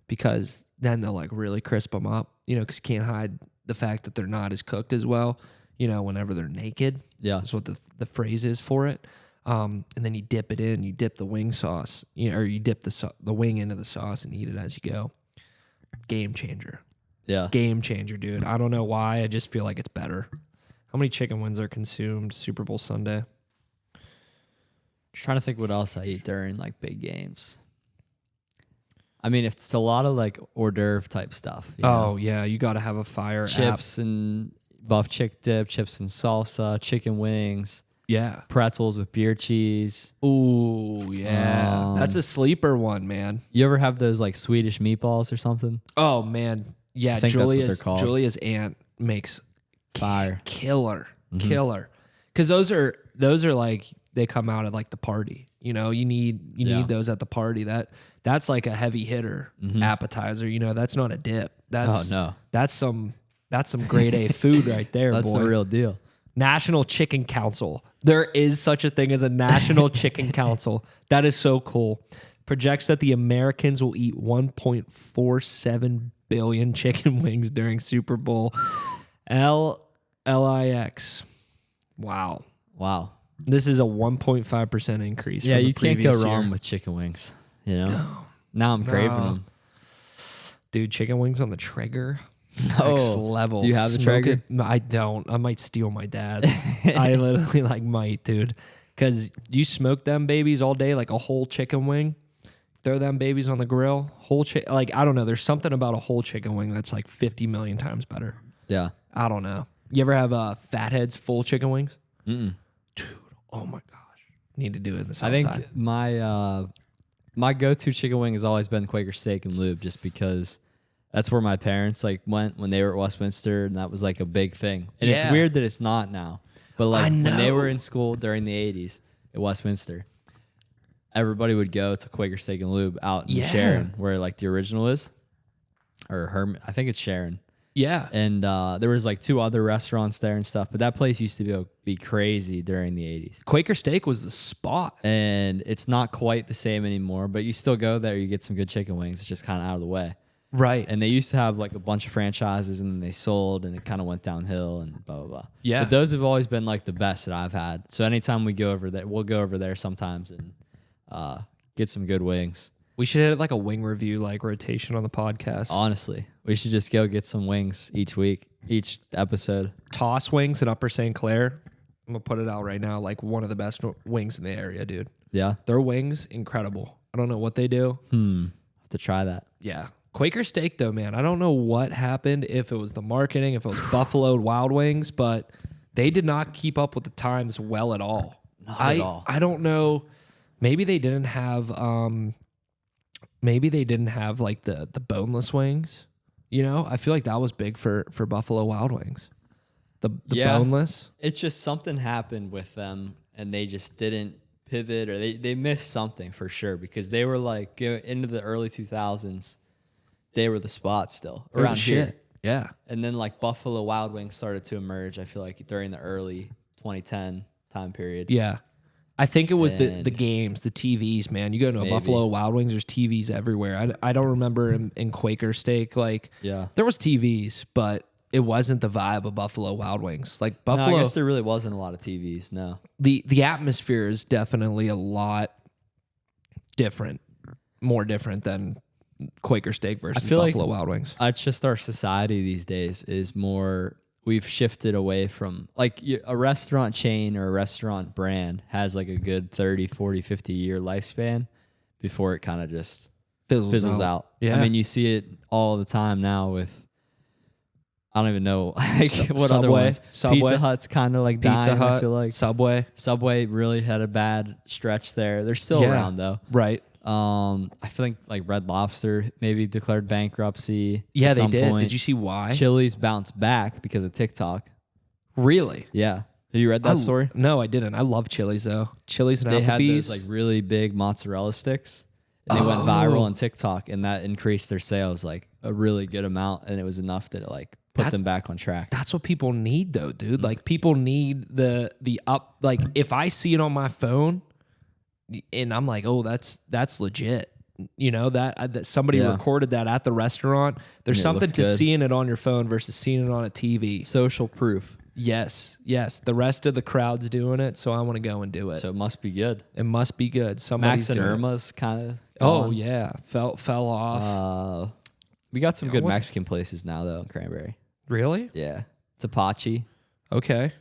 Speaker 2: because then they'll like really crisp them up, you know, because you can't hide the fact that they're not as cooked as well, you know, whenever they're naked.
Speaker 1: Yeah.
Speaker 2: That's what the phrase is for it. And then you dip it in, you dip the wing sauce, or you dip the wing into the sauce and eat it as you go. Game changer.
Speaker 1: Yeah.
Speaker 2: Game changer, dude. I don't know why. I just feel like it's better. How many chicken wings are consumed Super Bowl Sunday?
Speaker 1: Trying to think what else I eat during like big games. I mean, if it's a lot of like hors d'oeuvre type stuff. You know?
Speaker 2: Yeah, you got to have a fire
Speaker 1: chips and buff chick dip, chips and salsa, chicken wings.
Speaker 2: Yeah.
Speaker 1: Pretzels with beer cheese.
Speaker 2: Ooh, yeah. That's a sleeper one, man.
Speaker 1: You ever have those like Swedish meatballs or something?
Speaker 2: Oh, man. Yeah,
Speaker 1: I think that's what they're called.
Speaker 2: Julia's aunt makes
Speaker 1: fire.
Speaker 2: Killer. Because those are like, they come out at like the party. You know, you need those at the party. That's like a heavy hitter appetizer. You know, that's not a dip. That's some grade A food right there.
Speaker 1: That's
Speaker 2: boy.
Speaker 1: the real deal.
Speaker 2: National Chicken Council. There is such a thing as a National Chicken Council. That is so cool. Projects that the Americans will eat 1.47 billion chicken wings during Super Bowl LIX. Wow. This is a 1.5% increase.
Speaker 1: Yeah,
Speaker 2: from the
Speaker 1: you can't go
Speaker 2: previous
Speaker 1: wrong
Speaker 2: year.
Speaker 1: with chicken wings. You know, now I'm craving them.
Speaker 2: Dude, chicken wings on the Traeger. Next
Speaker 1: Oh,
Speaker 2: level.
Speaker 1: do you have the
Speaker 2: Smoke
Speaker 1: Traeger?
Speaker 2: it. No, I don't. I might steal my dad. I literally might, dude. Because you smoke them babies all day, like a whole chicken wing. Throw them babies on the grill. I don't know. There's something about a whole chicken wing that's like 50 million times better.
Speaker 1: Yeah.
Speaker 2: I don't know. You ever have Fatheads full chicken wings?
Speaker 1: Mm-mm.
Speaker 2: Dude, oh my gosh. Need to do it in the south
Speaker 1: I think
Speaker 2: side.
Speaker 1: my go-to chicken wing has always been Quaker Steak and Lube, just because that's where my parents like went when they were at Westminster, and that was like a big thing. And it's weird that it's not now. But like when they were in school during the 80s at Westminster, everybody would go to Quaker Steak and Lube out in
Speaker 2: Yeah.
Speaker 1: Sharon, where like the original is, or Herman. I think it's Sharon.
Speaker 2: Yeah.
Speaker 1: And there was like 2 other restaurants there and stuff, but that place used to be crazy during the 80s.
Speaker 2: Quaker Steak was the spot.
Speaker 1: And it's not quite the same anymore, but you still go there, you get some good chicken wings. It's just kind of out of the way.
Speaker 2: Right.
Speaker 1: And they used to have like a bunch of franchises, and then they sold, and it kind of went downhill and blah, blah, blah.
Speaker 2: Yeah.
Speaker 1: But those have always been like the best that I've had. So anytime we go over there, we'll go over there sometimes and get some good wings.
Speaker 2: We should hit like a wing review, like rotation on the podcast.
Speaker 1: Honestly, we should just go get some wings each week, each episode.
Speaker 2: Toss Wings in Upper St. Clair. I'm going to put it out right now. Like one of the best wings in the area, dude.
Speaker 1: Yeah.
Speaker 2: Their wings, incredible. I don't know what they do.
Speaker 1: Have to try that.
Speaker 2: Yeah. Quaker Steak, though, man. I don't know what happened, if it was the marketing, if it was Buffalo Wild Wings, but they did not keep up with the times well at all.
Speaker 1: Not at all.
Speaker 2: I don't know. Maybe they didn't have like the boneless wings. You know, I feel like that was big for Buffalo Wild Wings. The boneless.
Speaker 1: It's just something happened with them, and they just didn't pivot, or they missed something for sure, because they were like into the early 2000s. They were the spot still around here.
Speaker 2: Yeah.
Speaker 1: And then like Buffalo Wild Wings started to emerge, I feel like, during the early 2010 time period.
Speaker 2: Yeah. I think it was the games, the TVs, man. You go to a Buffalo Wild Wings, there's TVs everywhere. I don't remember in Quaker Steak, like, there was TVs, but it wasn't the vibe of Buffalo Wild Wings. Like Buffalo,
Speaker 1: No, I guess there really wasn't a lot of TVs, no.
Speaker 2: The atmosphere is definitely a lot different, more different than Quaker Steak versus Buffalo Wild Wings.
Speaker 1: It's just our society these days is more, we've shifted away from, like, a restaurant chain or a restaurant brand has like a good 30, 40, 50 year lifespan before it kind of just fizzles out.
Speaker 2: Yeah.
Speaker 1: I mean, you see it all the time now with, I don't even know like what
Speaker 2: Subway,
Speaker 1: other ones.
Speaker 2: Subway.
Speaker 1: Pizza Hut's kind of like
Speaker 2: Pizza
Speaker 1: dying,
Speaker 2: Hut,
Speaker 1: I feel like.
Speaker 2: Subway.
Speaker 1: really had a bad stretch there. They're still around though.
Speaker 2: Right.
Speaker 1: I think like Red Lobster maybe declared bankruptcy.
Speaker 2: Yeah,
Speaker 1: at
Speaker 2: they
Speaker 1: some
Speaker 2: did.
Speaker 1: point.
Speaker 2: Did you see why?
Speaker 1: Chili's bounced back because of TikTok.
Speaker 2: Really?
Speaker 1: Yeah. Have you read that story?
Speaker 2: No, I didn't. I love Chili's though. Chili's and
Speaker 1: They had
Speaker 2: Applebee's.
Speaker 1: those like really big mozzarella sticks, and they went viral on TikTok, and that increased their sales like a really good amount, and it was enough that it like put them back on track.
Speaker 2: That's what people need though, dude. Like people need the up. Like if I see it on my phone, and I'm like, oh, that's legit. You know that somebody recorded that at the restaurant. There's
Speaker 1: And it
Speaker 2: something
Speaker 1: looks
Speaker 2: to
Speaker 1: good.
Speaker 2: seeing it on your phone versus seeing it on a TV.
Speaker 1: Social proof.
Speaker 2: Yes. The rest of the crowd's doing it, so I want to go and do it.
Speaker 1: So it must be good.
Speaker 2: It must be good. Somebody's
Speaker 1: Max and
Speaker 2: doing it.
Speaker 1: Irma's kind of.
Speaker 2: Oh yeah, fell off.
Speaker 1: We got some good
Speaker 2: almost-
Speaker 1: Mexican places now though in Cranberry.
Speaker 2: Really?
Speaker 1: Yeah, Tapachi.
Speaker 2: Okay.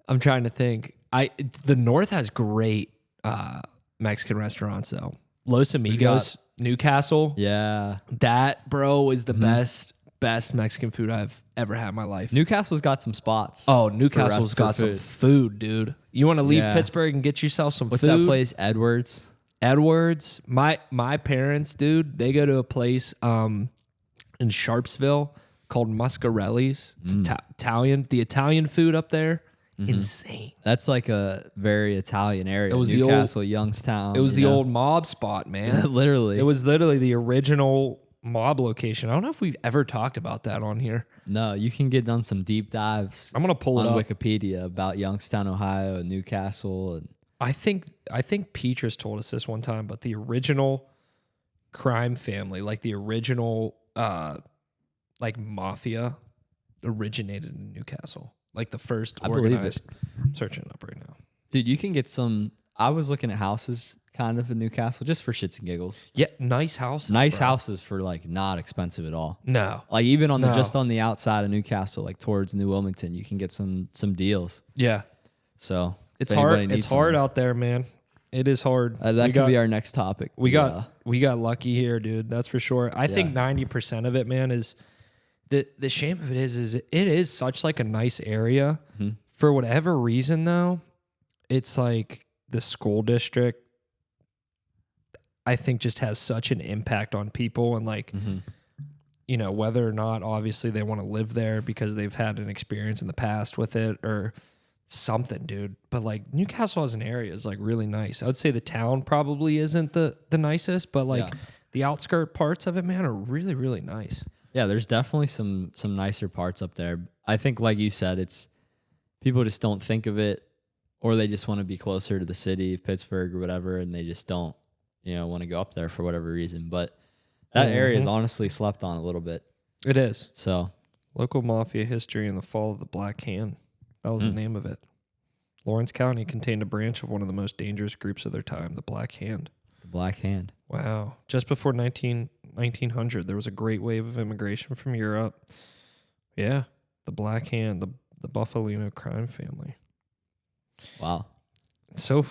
Speaker 2: I'm trying to think. The North has great Mexican restaurants though. Los Amigos, Newcastle.
Speaker 1: Yeah,
Speaker 2: That, bro, is the best Mexican food I've ever had in my life.
Speaker 1: Newcastle's got some spots.
Speaker 2: Oh, Newcastle's
Speaker 1: for
Speaker 2: got some
Speaker 1: food.
Speaker 2: food, dude. You want to leave
Speaker 1: Yeah.
Speaker 2: Pittsburgh and get yourself some
Speaker 1: What's
Speaker 2: food?
Speaker 1: that place? Edwards.
Speaker 2: Edwards. My parents, dude, they go to a place in Sharpsville called Muscarelli's. It's Italian. The Italian food up there, insane.
Speaker 1: That's like a very Italian area.
Speaker 2: It was the
Speaker 1: Newcastle, Youngstown.
Speaker 2: It was
Speaker 1: you
Speaker 2: the
Speaker 1: know?
Speaker 2: old mob spot, man.
Speaker 1: Literally.
Speaker 2: It was literally the original mob location. I don't know if we've ever talked about that on here.
Speaker 1: No, you can get done some deep dives
Speaker 2: I'm gonna pull it
Speaker 1: on
Speaker 2: up.
Speaker 1: Wikipedia about Youngstown, Ohio, and Newcastle, and
Speaker 2: I think Petrus told us this one time, but the original crime family, like the original like mafia, originated in Newcastle. Like the first
Speaker 1: I believe
Speaker 2: organized. I'm searching it up right now.
Speaker 1: dude, you can get some. I was looking at houses kind of in Newcastle just for shits and giggles.
Speaker 2: Yeah, nice houses.
Speaker 1: Nice
Speaker 2: bro.
Speaker 1: houses for like not expensive at all.
Speaker 2: No.
Speaker 1: Like even on the
Speaker 2: No.
Speaker 1: just on the outside of Newcastle, like towards New Wilmington, you can get some deals.
Speaker 2: Yeah.
Speaker 1: So
Speaker 2: It's
Speaker 1: if
Speaker 2: hard.
Speaker 1: anybody needs
Speaker 2: It's hard
Speaker 1: some-
Speaker 2: out there, man. It is hard.
Speaker 1: that could be our next topic.
Speaker 2: We
Speaker 1: Yeah.
Speaker 2: got lucky here, dude. That's for sure. I think 90% of it, man, is the shame of it is it is such like a nice area.
Speaker 1: Mm-hmm.
Speaker 2: For whatever reason though, it's like the school district I think just has such an impact on people and like
Speaker 1: Mm-hmm.
Speaker 2: you know, whether or not obviously they want to live there because they've had an experience in the past with it or something, dude. But like Newcastle as an area is like really nice. I would say the town probably isn't the nicest, but like the outskirt parts of it, man, are really, really nice.
Speaker 1: Yeah, there's definitely some nicer parts up there. I think, like you said, it's people just don't think of it, or they just want to be closer to the city, Pittsburgh or whatever, and they just don't, want to go up there for whatever reason. But that area is honestly slept on a little bit.
Speaker 2: It is.
Speaker 1: So,
Speaker 2: local mafia history in the fall of the Black Hand. That was the name of it. Lawrence County contained a branch of one of the most dangerous groups of their time, the Black Hand.
Speaker 1: The Black Hand.
Speaker 2: Wow. Just before 1900, there was a great wave of immigration from Europe. Yeah. The Black Hand, the Buffalino crime family.
Speaker 1: Wow.
Speaker 2: So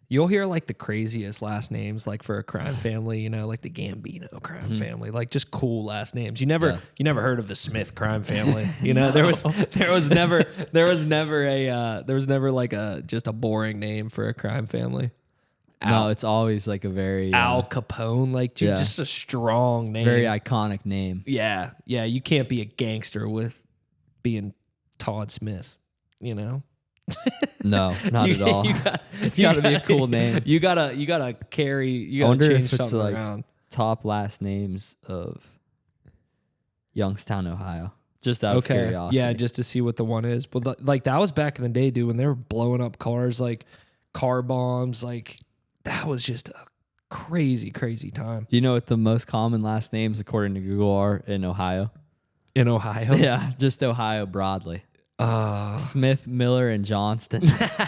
Speaker 2: you'll hear like the craziest last names, like for a crime family, like the Gambino crime family, like just cool last names. You never heard of the Smith crime family. There was never like just a boring name for a crime family.
Speaker 1: No, it's always like a very
Speaker 2: Al Capone, like just a strong name,
Speaker 1: very iconic name.
Speaker 2: Yeah. You can't be a gangster with being Todd Smith,
Speaker 1: No, not at all. It's got to be a cool name.
Speaker 2: You gotta carry. You
Speaker 1: I
Speaker 2: gotta
Speaker 1: wonder
Speaker 2: change
Speaker 1: if it's
Speaker 2: something
Speaker 1: like
Speaker 2: around.
Speaker 1: top last names of Youngstown, Ohio. Just out of curiosity.
Speaker 2: Yeah, just to see what the one is. But like that was back in the day, dude, when they were blowing up cars, like car bombs. Like that was just a crazy, crazy time.
Speaker 1: Do you know what the most common last names according to Google are in Ohio?
Speaker 2: In Ohio,
Speaker 1: Yeah, just Ohio broadly. Smith, Miller, and Johnston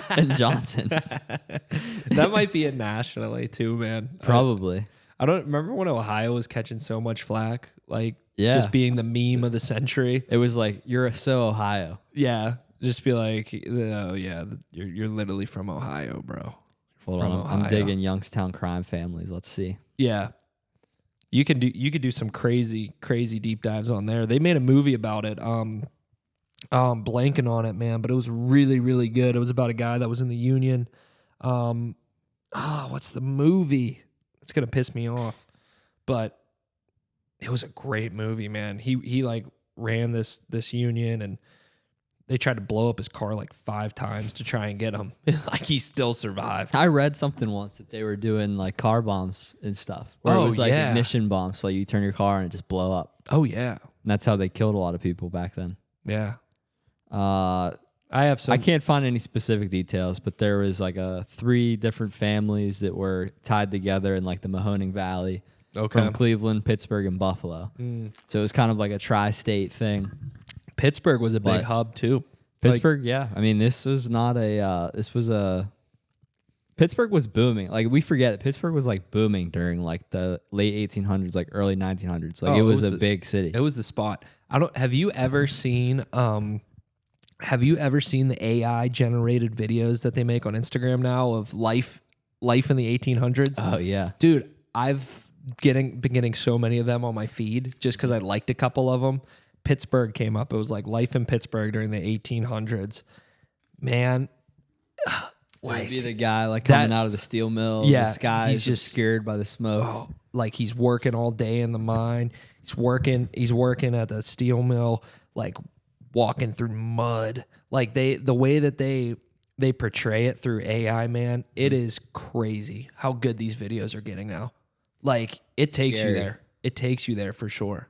Speaker 1: and Johnson.
Speaker 2: That might be it nationally too, man.
Speaker 1: Probably.
Speaker 2: I don't remember when Ohio was catching so much flack, like just being the meme of the century.
Speaker 1: It was like, you're so Ohio.
Speaker 2: Yeah, just be like, oh yeah, you're literally from Ohio, bro.
Speaker 1: Hold on, I'm digging Youngstown crime families. Let's see.
Speaker 2: Yeah, you could do some crazy deep dives on there. They made a movie about it. Blanking on it, man, but it was really, really good. It was about a guy that was in the Union. What's the movie? It's gonna piss me off, but it was a great movie, man. He like ran this Union, and they tried to blow up his car like 5 times to try and get him. Like he still survived.
Speaker 1: I read something once that they were doing like car bombs and stuff, where it was like ignition bombs, so like you turn your car and it just blow up.
Speaker 2: Oh yeah,
Speaker 1: and that's how they killed a lot of people back then.
Speaker 2: Yeah.
Speaker 1: I can't find any specific details, but there was like 3 different families that were tied together in like the Mahoning Valley, from Cleveland, Pittsburgh, and Buffalo. So it was kind of like a tri-state thing.
Speaker 2: Pittsburgh was a big hub too.
Speaker 1: Pittsburgh, yeah. I mean, Pittsburgh was booming. Like we forget that Pittsburgh was like booming during like the late 1800s, like early 1900s. Like it was a big city.
Speaker 2: It was the spot. Have you ever seen the AI generated videos that they make on Instagram now of life in the 1800s?
Speaker 1: Oh yeah.
Speaker 2: Dude, I've been getting so many of them on my feed just because I liked a couple of them. Pittsburgh came up. It was like life in Pittsburgh during the 1800s. Man,
Speaker 1: like be the guy like coming out of the steel mill.
Speaker 2: Yeah,
Speaker 1: the sky
Speaker 2: he's
Speaker 1: is
Speaker 2: just
Speaker 1: scared by the smoke.
Speaker 2: Oh, like he's working all day in the mine. He's working at the steel mill, like walking through mud. Like the way that they portray it through AI, man, it is crazy how good these videos are getting now. Like it takes you there. It takes you there for sure.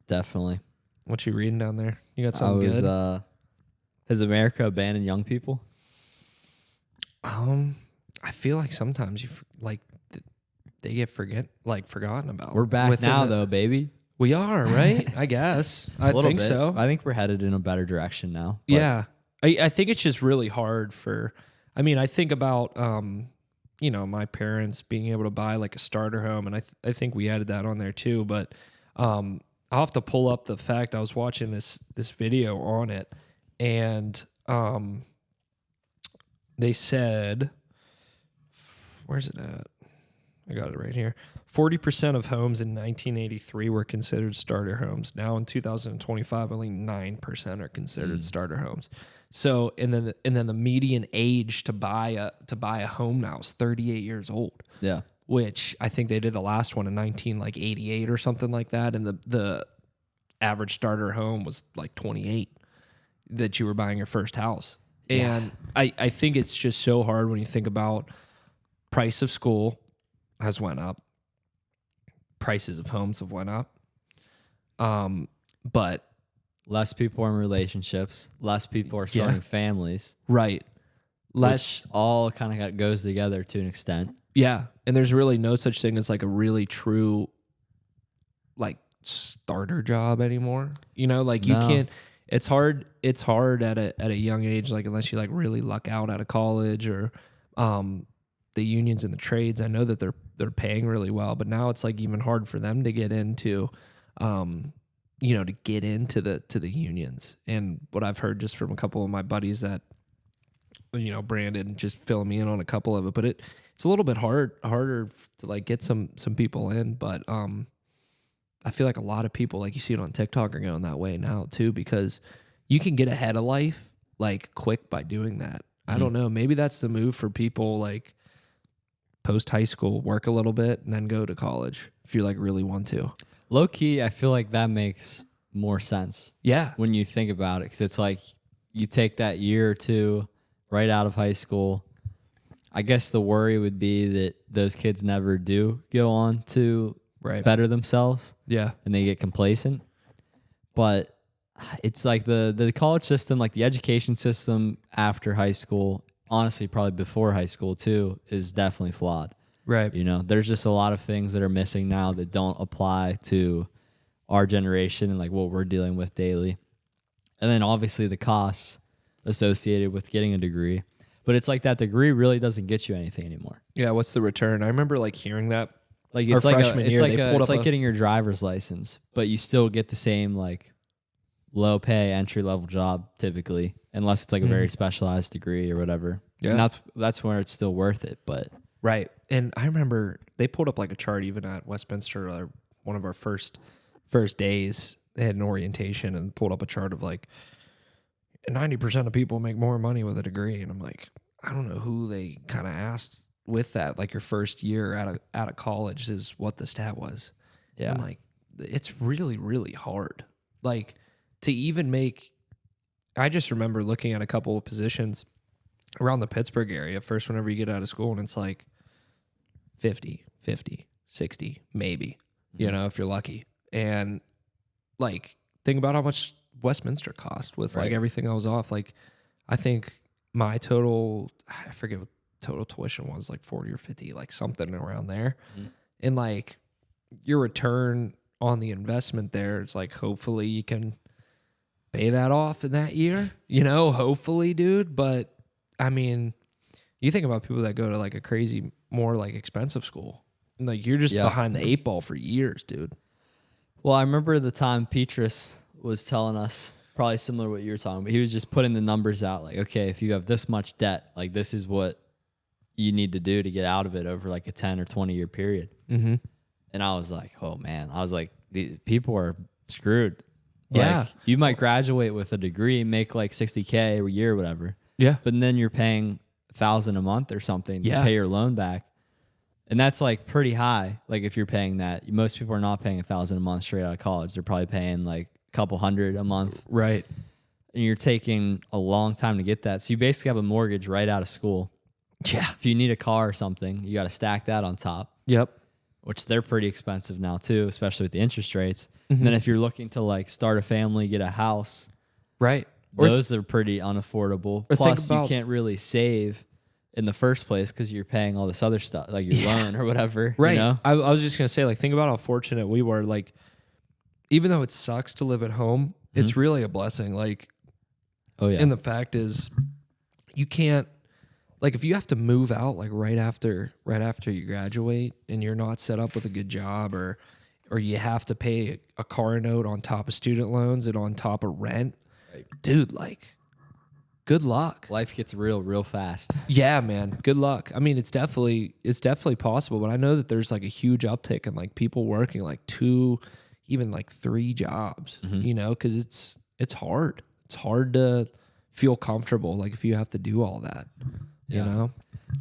Speaker 1: Definitely.
Speaker 2: What you reading down there? You got something good?
Speaker 1: Has America abandoned young people?
Speaker 2: I feel like sometimes they get forgotten about.
Speaker 1: We're back now, though, baby.
Speaker 2: We are, right? I guess. I think so.
Speaker 1: I think we're headed in a better direction now.
Speaker 2: Yeah. I think it's just really hard I think about, my parents being able to buy like a starter home, and I think we added that on there too, but I'll have to pull up the fact. I was watching this video on it, and they said, where's it at? I got it right here. 40% of homes in 1983 were considered starter homes. Now in 2025, only 9% are considered starter homes. So, and then the median age to buy a home now is 38 years old.
Speaker 1: Yeah.
Speaker 2: Which I think they did the last one in 1988 or something like that, and the average starter home was like 28 that you were buying your first house. And I think it's just so hard when you think about price of school has went up. Prices of homes have went up. But
Speaker 1: less people are in relationships, less people are starting families.
Speaker 2: Right. Less,
Speaker 1: all kind of goes together to an extent.
Speaker 2: Yeah. And there's really no such thing as like a really true like starter job anymore. You know, like you can't, it's hard at a young age, like unless you like really luck out out of college or the unions and the trades. I know that they're paying really well, but now it's like even hard for them to get into to get into the unions. And what I've heard just from a couple of my buddies that, Brandon just filling me in on a couple of it, but it's a little bit harder to like get some people in. But I feel like a lot of people, like you see it on TikTok, are going that way now too, because you can get ahead of life like quick by doing that. I don't know. Maybe that's the move for people like post high school, work a little bit and then go to college if you like really want to.
Speaker 1: Low key, I feel like that makes more sense.
Speaker 2: Yeah.
Speaker 1: When you think about it, because it's like you take that year or two right out of high school. I guess the worry would be that those kids never do go on to better themselves.
Speaker 2: Yeah.
Speaker 1: And they get complacent. But it's like the college system, like the education system after high school, honestly, probably before high school too, is definitely flawed.
Speaker 2: Right.
Speaker 1: There's just a lot of things that are missing now that don't apply to our generation and like what we're dealing with daily. And then obviously the costs associated with getting a degree. But it's like that degree really doesn't get you anything anymore.
Speaker 2: Yeah, what's the return? I remember like hearing that.
Speaker 1: Like it's like getting your driver's license, but you still get the same like low pay entry level job typically, unless it's like a very specialized degree or whatever. Yeah. And that's where it's still worth it. But
Speaker 2: right. And I remember they pulled up like a chart even at Westminster, one of our first days. They had an orientation and pulled up a chart of like 90% of people make more money with a degree. And I'm like, I don't know who they kind of asked with that. Like your first year out of college is what the stat was. Yeah. I'm like, it's really, really hard. Like to even make, I just remember looking at a couple of positions around the Pittsburgh area first whenever you get out of school and it's like 50, 60, maybe, if you're lucky. And like, think about how much Westminster cost with like everything I was off. Like, I think my total, I forget what total tuition was, like 40 or 50, like something around there. And like your return on the investment there, it's like, hopefully you can pay that off in that year, hopefully, dude. But I mean, you think about people that go to like a crazy, more like expensive school, and like you're just behind the 8 ball for years, dude.
Speaker 1: Well, I remember the time Petrus was telling us, probably similar to what you were talking about, he was just putting the numbers out like, okay, if you have this much debt, like this is what you need to do to get out of it over like a 10 or 20 year period. And I was like, oh man, these people are screwed. Like, you might graduate with a degree, make like $60K a year or whatever. Yeah. But then you're paying $1,000 a month or something to pay your loan back. And that's like pretty high. Like if you're paying that, most people are not paying $1,000 a month straight out of college. They're probably paying like a couple $100 a month. Right. And you're taking a long time to get that. So you basically have a mortgage right out of school. Yeah. If you need a car or something, you got to stack that on top. Yep. Which they're pretty expensive now too, especially with the interest rates. And then if you're looking to like start a family, get a house. Right. Those are pretty unaffordable. Plus you can't really save in the first place because you're paying all this other stuff, like your loan or whatever. Right.
Speaker 2: I was just going to say, like, think about how fortunate we were. Like, even though it sucks to live at home, it's really a blessing. Like, and the fact is, you can't, like, if you have to move out, like, right after you graduate and you're not set up with a good job or you have to pay a car note on top of student loans and on top of rent, dude, like, good luck.
Speaker 1: Life gets real fast.
Speaker 2: Yeah, man. Good luck. I mean, it's definitely possible, but I know that there's like a huge uptick in like people working like 2, even like 3 jobs, because it's hard. It's hard to feel comfortable like if you have to do all that, you know?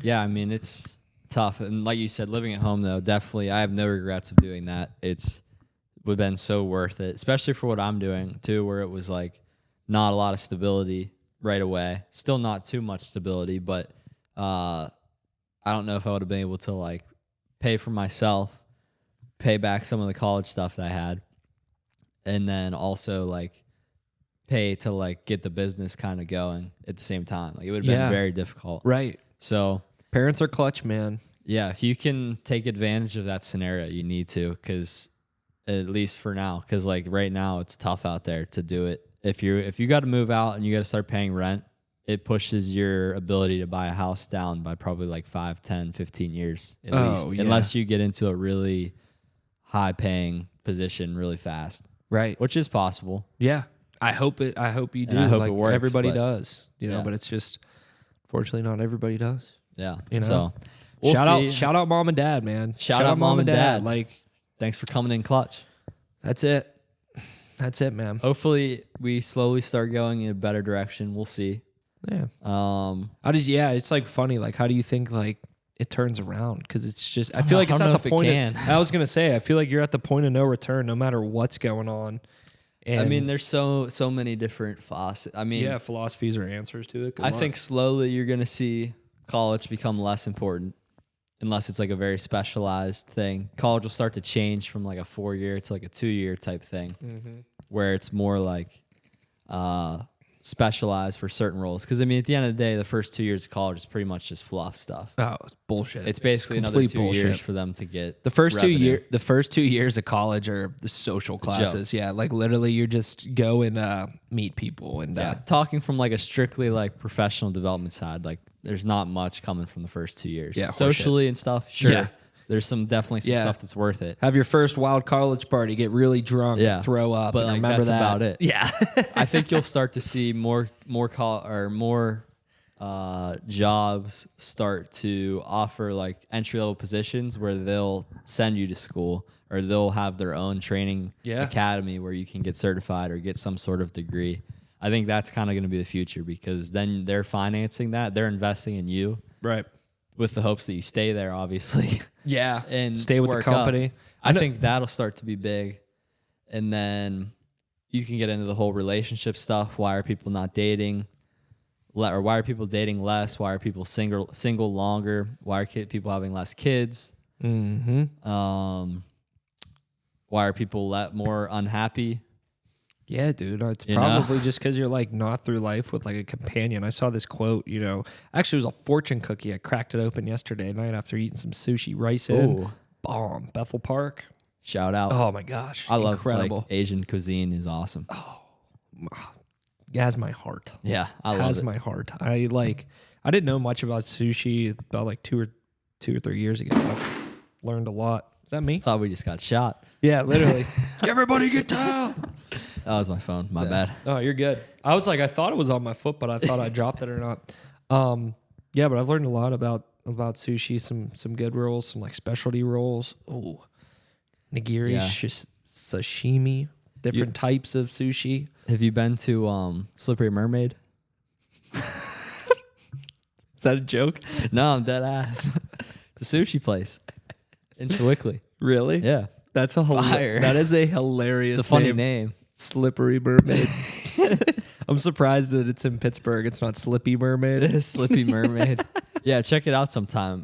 Speaker 1: Yeah, I mean, it's tough. And like you said, living at home though, definitely I have no regrets of doing that. It's would have been so worth it, especially for what I'm doing too, where it was like not a lot of stability right away. Still not too much stability, but I don't know if I would have been able to like pay for myself, pay back some of the college stuff that I had, and then also like pay to like get the business kind of going at the same time. Like it would have been very difficult.
Speaker 2: Right.
Speaker 1: So
Speaker 2: Parents are clutch, man.
Speaker 1: yeah, if you can take advantage of that scenario, you need to, because at least for now, because like right now it's tough out there to do it. If you got to move out and you got to start paying rent, it pushes your ability to buy a house down by probably like 5, 10, 15 years at least, unless you get into a really high paying position really fast.
Speaker 2: Right.
Speaker 1: Which is possible.
Speaker 2: Yeah. I hope you do.
Speaker 1: And I hope
Speaker 2: like
Speaker 1: it works,
Speaker 2: everybody
Speaker 1: but-
Speaker 2: does, but it's just, fortunately, not everybody does.
Speaker 1: Yeah.
Speaker 2: You know?
Speaker 1: So we'll
Speaker 2: shout out mom and dad, man.
Speaker 1: Shout out mom and dad.
Speaker 2: Like,
Speaker 1: thanks for coming in clutch.
Speaker 2: that's it. That's it, man.
Speaker 1: Hopefully we slowly start going in a better direction. We'll see.
Speaker 2: Yeah.
Speaker 1: I
Speaker 2: It's like funny. Like, how do you think like it turns around? Because it's just, I feel like it's
Speaker 1: I don't
Speaker 2: at
Speaker 1: know
Speaker 2: the
Speaker 1: if it
Speaker 2: point.
Speaker 1: can.
Speaker 2: I was gonna say, I feel like you're at the point of no return, no matter what's going on. And
Speaker 1: I mean, there's so many different facets. I mean,
Speaker 2: philosophies or answers to it. Good
Speaker 1: I
Speaker 2: luck.
Speaker 1: think slowly you're going to see college become less important unless it's like a very specialized thing. College will start to change from like a 4-year to like a 2-year type thing where it's more like specialized for certain roles. Because I mean, at the end of the day, the first 2 years of college is pretty much just fluff stuff.
Speaker 2: Oh, it's bullshit.
Speaker 1: It's basically another
Speaker 2: complete
Speaker 1: 2 years
Speaker 2: bullshit.
Speaker 1: for them to get
Speaker 2: The first
Speaker 1: revenue.
Speaker 2: the first 2 years of college are the social classes. Yeah, like literally, you just go and meet people and
Speaker 1: Talking from like a strictly like professional development side, like there's not much coming from the first 2 years.
Speaker 2: Yeah,
Speaker 1: Socially and stuff, sure.
Speaker 2: Yeah.
Speaker 1: There's definitely some stuff that's worth it.
Speaker 2: have your first wild college party, get really drunk, and throw up,
Speaker 1: but
Speaker 2: and
Speaker 1: like,
Speaker 2: remember
Speaker 1: that's
Speaker 2: that.
Speaker 1: about it.
Speaker 2: Yeah,
Speaker 1: I think you'll start to see more jobs start to offer like entry level positions where they'll send you to school or they'll have their own training academy where you can get certified or get some sort of degree. I think that's kind of going to be the future because then they're financing that, they're investing in you,
Speaker 2: right.
Speaker 1: with the hopes that you stay there, obviously.
Speaker 2: Yeah,
Speaker 1: And
Speaker 2: stay with the
Speaker 1: work up.
Speaker 2: company.
Speaker 1: I think that'll start to be big. And then you can get into the whole relationship stuff. Why are people not dating? Or why are people dating less? Why are people single longer? Why are people having less kids?
Speaker 2: Mm-hmm.
Speaker 1: Why are people more unhappy?
Speaker 2: Yeah, dude. It's
Speaker 1: You know?
Speaker 2: probably just because you're like not through life with like a companion. I saw this quote, actually it was a fortune cookie. I cracked it open yesterday night after eating some sushi rice in.
Speaker 1: Ooh.
Speaker 2: Bomb. Bethel Park.
Speaker 1: Shout out.
Speaker 2: Oh my gosh.
Speaker 1: I love
Speaker 2: incredible.
Speaker 1: like Asian cuisine is awesome.
Speaker 2: It has my heart.
Speaker 1: Yeah, I love
Speaker 2: has
Speaker 1: it.
Speaker 2: my heart. I didn't know much about sushi about like two or 3 years ago. I've learned a lot. Is that me?
Speaker 1: Thought we just got shot.
Speaker 2: Yeah, literally. Everybody get down.
Speaker 1: That was my phone. My bad.
Speaker 2: Oh, you're good. I was like, I thought it was on my foot, but I thought I dropped it or not. Yeah, but I've learned a lot about sushi, some good rolls, some like specialty rolls. Oh, nigiri, sashimi, different types of sushi.
Speaker 1: Have you been to Slippery Mermaid?
Speaker 2: Is that a joke?
Speaker 1: No, I'm dead ass. It's a sushi place in Sewickley.
Speaker 2: Really?
Speaker 1: Yeah.
Speaker 2: That's a
Speaker 1: Fire.
Speaker 2: That is a hilarious.
Speaker 1: It's a funny name.
Speaker 2: Slippery Mermaid. I'm surprised that it's in Pittsburgh. It's not Slippy Mermaid.
Speaker 1: Slippy Mermaid. Yeah, check it out sometime.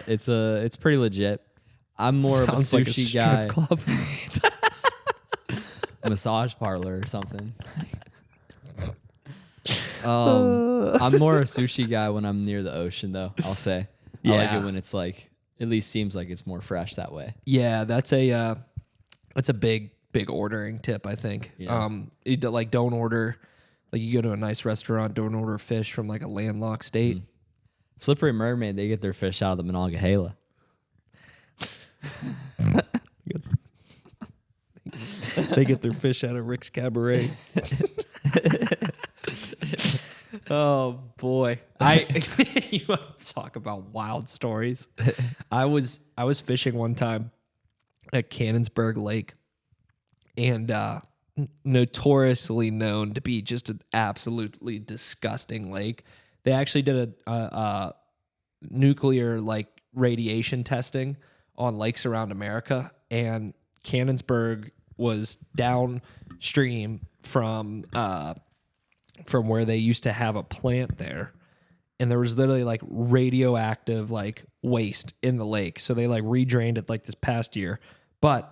Speaker 1: It's pretty legit. I'm more of a
Speaker 2: Sounds like a
Speaker 1: sushi
Speaker 2: strip
Speaker 1: guy.
Speaker 2: club.
Speaker 1: A massage parlor or something. I'm more a sushi guy when I'm near the ocean, though. I'll say. I like
Speaker 2: Yeah.
Speaker 1: it when it's like at least seems like it's more fresh that way.
Speaker 2: Yeah, that's a big ordering tip, I think.
Speaker 1: Yeah.
Speaker 2: Don't order, like you go to a nice restaurant, don't order fish from like a landlocked state.
Speaker 1: Slippery Mermaid, they get their fish out of the Monongahela.
Speaker 2: They get their fish out of Rick's Cabaret. Oh boy. You want to talk about wild stories. I was fishing one time at Cannonsburg Lake, and notoriously known to be just an absolutely disgusting lake. They actually did a nuclear like radiation testing on lakes around America, and Cannonsburg was downstream from from where they used to have a plant there. And there was literally like radioactive like waste in the lake. So they like redrained it like this past year. But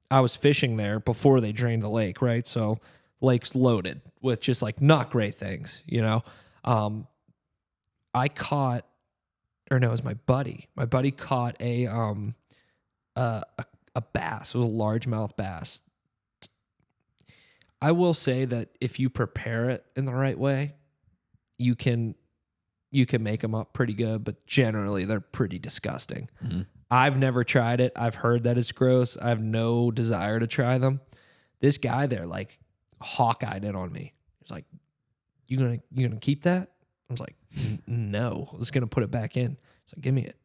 Speaker 2: I was fishing there before they drained the lake, right? So lake's loaded with just like not great things, you know? I caught, or no, it was my buddy. My buddy caught a bass. It was a largemouth bass. I will say that if you prepare it in the right way, you can make them up pretty good, but generally they're pretty disgusting. Mm-hmm. I've never tried it. I've heard that it's gross. I have no desire to try them. This guy there like hawk-eyed it on me. He's like, you gonna keep that? I was like, no. I was gonna put it back in. He's like, give me it.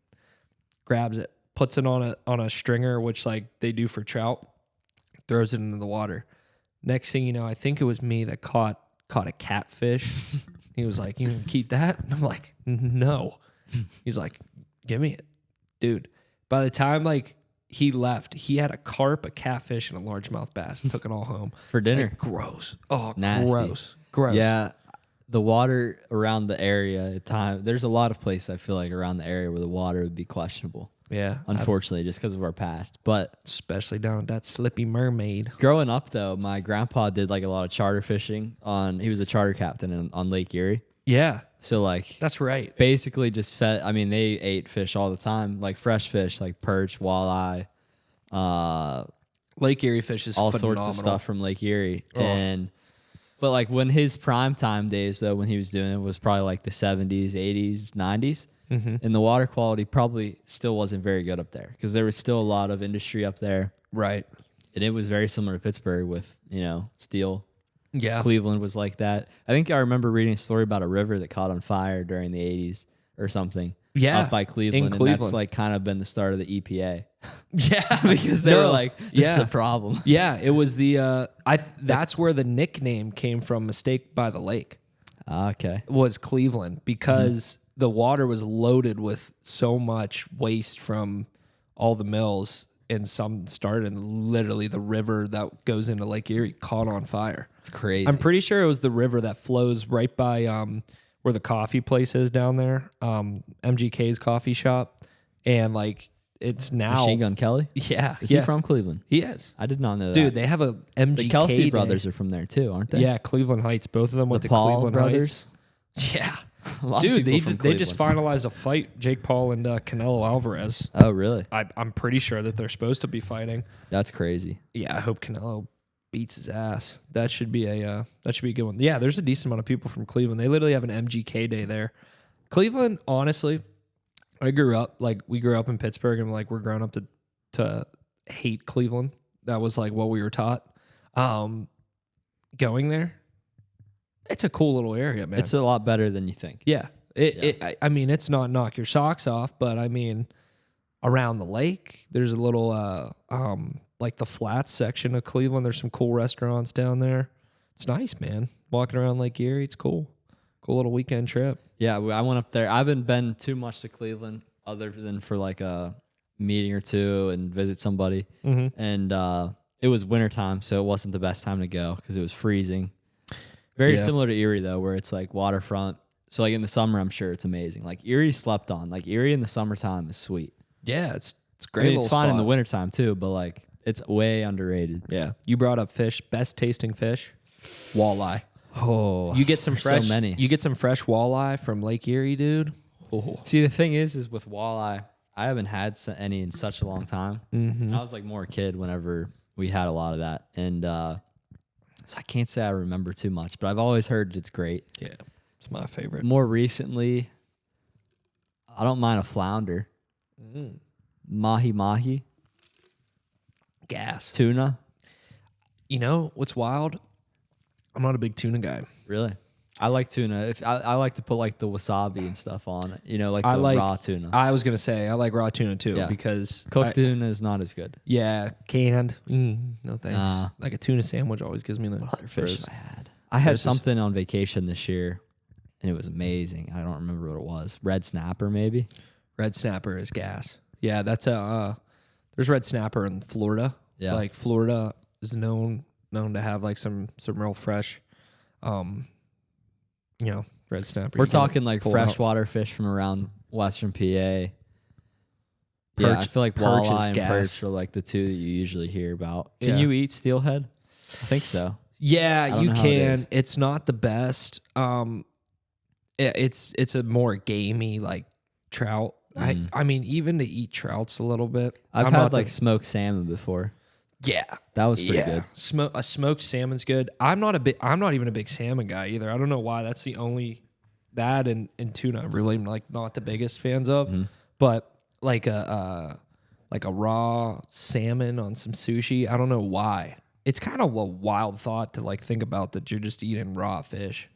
Speaker 2: Grabs it, puts it on a stringer, which like they do for trout, throws it into the water. Next thing you know, I think it was me that caught a catfish. He was like, you can keep that? And I'm like, no. He's like, give me it. Dude, by the time like he left, he had a carp, a catfish, and a largemouth bass and took it all home.
Speaker 1: For dinner.
Speaker 2: Like, gross. Oh,
Speaker 1: nasty.
Speaker 2: Gross.
Speaker 1: Yeah. The water around the area at time, there's a lot of places I feel like around the area where the water would be questionable.
Speaker 2: Yeah.
Speaker 1: Unfortunately, just because of our past. But
Speaker 2: especially down at that Slippy Mermaid.
Speaker 1: Growing up, though, my grandpa did like a lot of charter fishing he was a charter captain on Lake Erie.
Speaker 2: Yeah.
Speaker 1: So like
Speaker 2: that's right.
Speaker 1: Basically just fed, I mean, they ate fish all the time, like fresh fish, like perch, walleye,
Speaker 2: Lake Erie fish is
Speaker 1: all
Speaker 2: phenomenal.
Speaker 1: sorts of stuff from Lake Erie. But like when his prime time days, though, when he was doing it was probably like the 70s, 80s, 90s. Mm-hmm. And the water quality probably still wasn't very good up there because there was still a lot of industry up there.
Speaker 2: Right.
Speaker 1: And it was very similar to Pittsburgh with, steel.
Speaker 2: Yeah.
Speaker 1: Cleveland was like that. I think I remember reading a story about a river that caught on fire during the 80s or something.
Speaker 2: Yeah.
Speaker 1: Up by Cleveland.
Speaker 2: In Cleveland.
Speaker 1: And that's like kind of been the start of the EPA.
Speaker 2: Yeah.
Speaker 1: Because they were like, this is a problem.
Speaker 2: Yeah. It was that's where the nickname came from, Mistake by the Lake.
Speaker 1: Okay.
Speaker 2: Was Cleveland because the water was loaded with so much waste from all the mills, and some started in literally the river that goes into Lake Erie caught on fire.
Speaker 1: It's crazy.
Speaker 2: I'm pretty sure it was the river that flows right by where the coffee place is down there, MGK's coffee shop, and like it's now
Speaker 1: Machine Gun Kelly.
Speaker 2: Yeah,
Speaker 1: is he from Cleveland?
Speaker 2: He is.
Speaker 1: I did not know that.
Speaker 2: Dude, they have a MGK.
Speaker 1: The Kelsey brothers are from there too, aren't they?
Speaker 2: Yeah, Cleveland Heights. Both of them went to
Speaker 1: Paul
Speaker 2: Cleveland
Speaker 1: brothers.
Speaker 2: Heights. Yeah.
Speaker 1: Dude,
Speaker 2: they just finalized a fight, Jake Paul and Canelo Alvarez.
Speaker 1: Oh, really?
Speaker 2: I'm pretty sure that they're supposed to be fighting.
Speaker 1: That's crazy.
Speaker 2: Yeah, I hope Canelo beats his ass. That should be a good one. Yeah, there's a decent amount of people from Cleveland. They literally have an MGK day there. Cleveland, honestly, we grew up in Pittsburgh, and like we're grown up to hate Cleveland. That was like what we were taught. Going there, it's a cool little area, man.
Speaker 1: It's a lot better than you think.
Speaker 2: Yeah. I mean, it's not knock your socks off, but I mean, around the lake, there's a little, like the flats section of Cleveland. There's some cool restaurants down there. It's nice, man. Walking around Lake Erie, it's cool. Cool little weekend trip.
Speaker 1: Yeah, I went up there. I haven't been too much to Cleveland other than for like a meeting or two and visit somebody. Mm-hmm. And it was wintertime, so it wasn't the best time to go because it was freezing. Very similar to Erie, though, where it's like waterfront. So like in the summer, I'm sure it's amazing. Like Erie slept on. Like Erie in the summertime is sweet.
Speaker 2: Yeah, it's great.
Speaker 1: I mean, it's fine in the wintertime too, but like it's way underrated.
Speaker 2: Yeah. You brought up fish. Best tasting fish, walleye.
Speaker 1: Oh,
Speaker 2: you get some fresh.
Speaker 1: So many.
Speaker 2: You get some fresh walleye from Lake Erie, dude.
Speaker 1: Oh. See, the thing is with walleye, I haven't had any in such a long time. Mm-hmm. I was like more a kid whenever we had a lot of that, and so I can't say I remember too much, but I've always heard it's great.
Speaker 2: Yeah, it's my favorite.
Speaker 1: More recently, I don't mind a flounder. Mahi,
Speaker 2: gas,
Speaker 1: tuna.
Speaker 2: You know what's wild? I'm not a big tuna guy.
Speaker 1: Really? I like tuna. If I like to put like the wasabi and stuff on it, like raw tuna.
Speaker 2: I was gonna say I like raw tuna too because
Speaker 1: cooked tuna is not as good.
Speaker 2: Yeah, canned. No thanks. Like a tuna sandwich always gives me the
Speaker 1: other fish I had something on vacation this year, and it was amazing. I don't remember what it was. Red snapper, maybe.
Speaker 2: Red snapper is gas. Yeah, that's there's red snapper in Florida.
Speaker 1: Yeah,
Speaker 2: like Florida is known to have like some real fresh red snapper.
Speaker 1: We're
Speaker 2: you gotta
Speaker 1: talking like
Speaker 2: pull it out.
Speaker 1: freshwater fish from around Western PA. Yeah, I
Speaker 2: Perch-
Speaker 1: feel like
Speaker 2: perch is
Speaker 1: walleye and
Speaker 2: gas.
Speaker 1: perch are like the two that you usually hear about. Can
Speaker 2: Yeah.
Speaker 1: you eat steelhead? I think so.
Speaker 2: Yeah,
Speaker 1: don't
Speaker 2: you
Speaker 1: know how it
Speaker 2: can.
Speaker 1: is.
Speaker 2: It's not the best. It's a more gamey like trout. I mean, even to eat trout's a little bit.
Speaker 1: I've
Speaker 2: I'm
Speaker 1: had
Speaker 2: not
Speaker 1: like
Speaker 2: the-
Speaker 1: smoked salmon before.
Speaker 2: yeah,
Speaker 1: That was pretty good.
Speaker 2: A smoked salmon's good. I'm not even a big salmon guy either. I don't know why. That's the only that and tuna I'm really like not the biggest fans of.
Speaker 1: Mm-hmm.
Speaker 2: But like a raw salmon on some sushi, I don't know why. It's kind of a wild thought to like think about that you're just eating raw fish.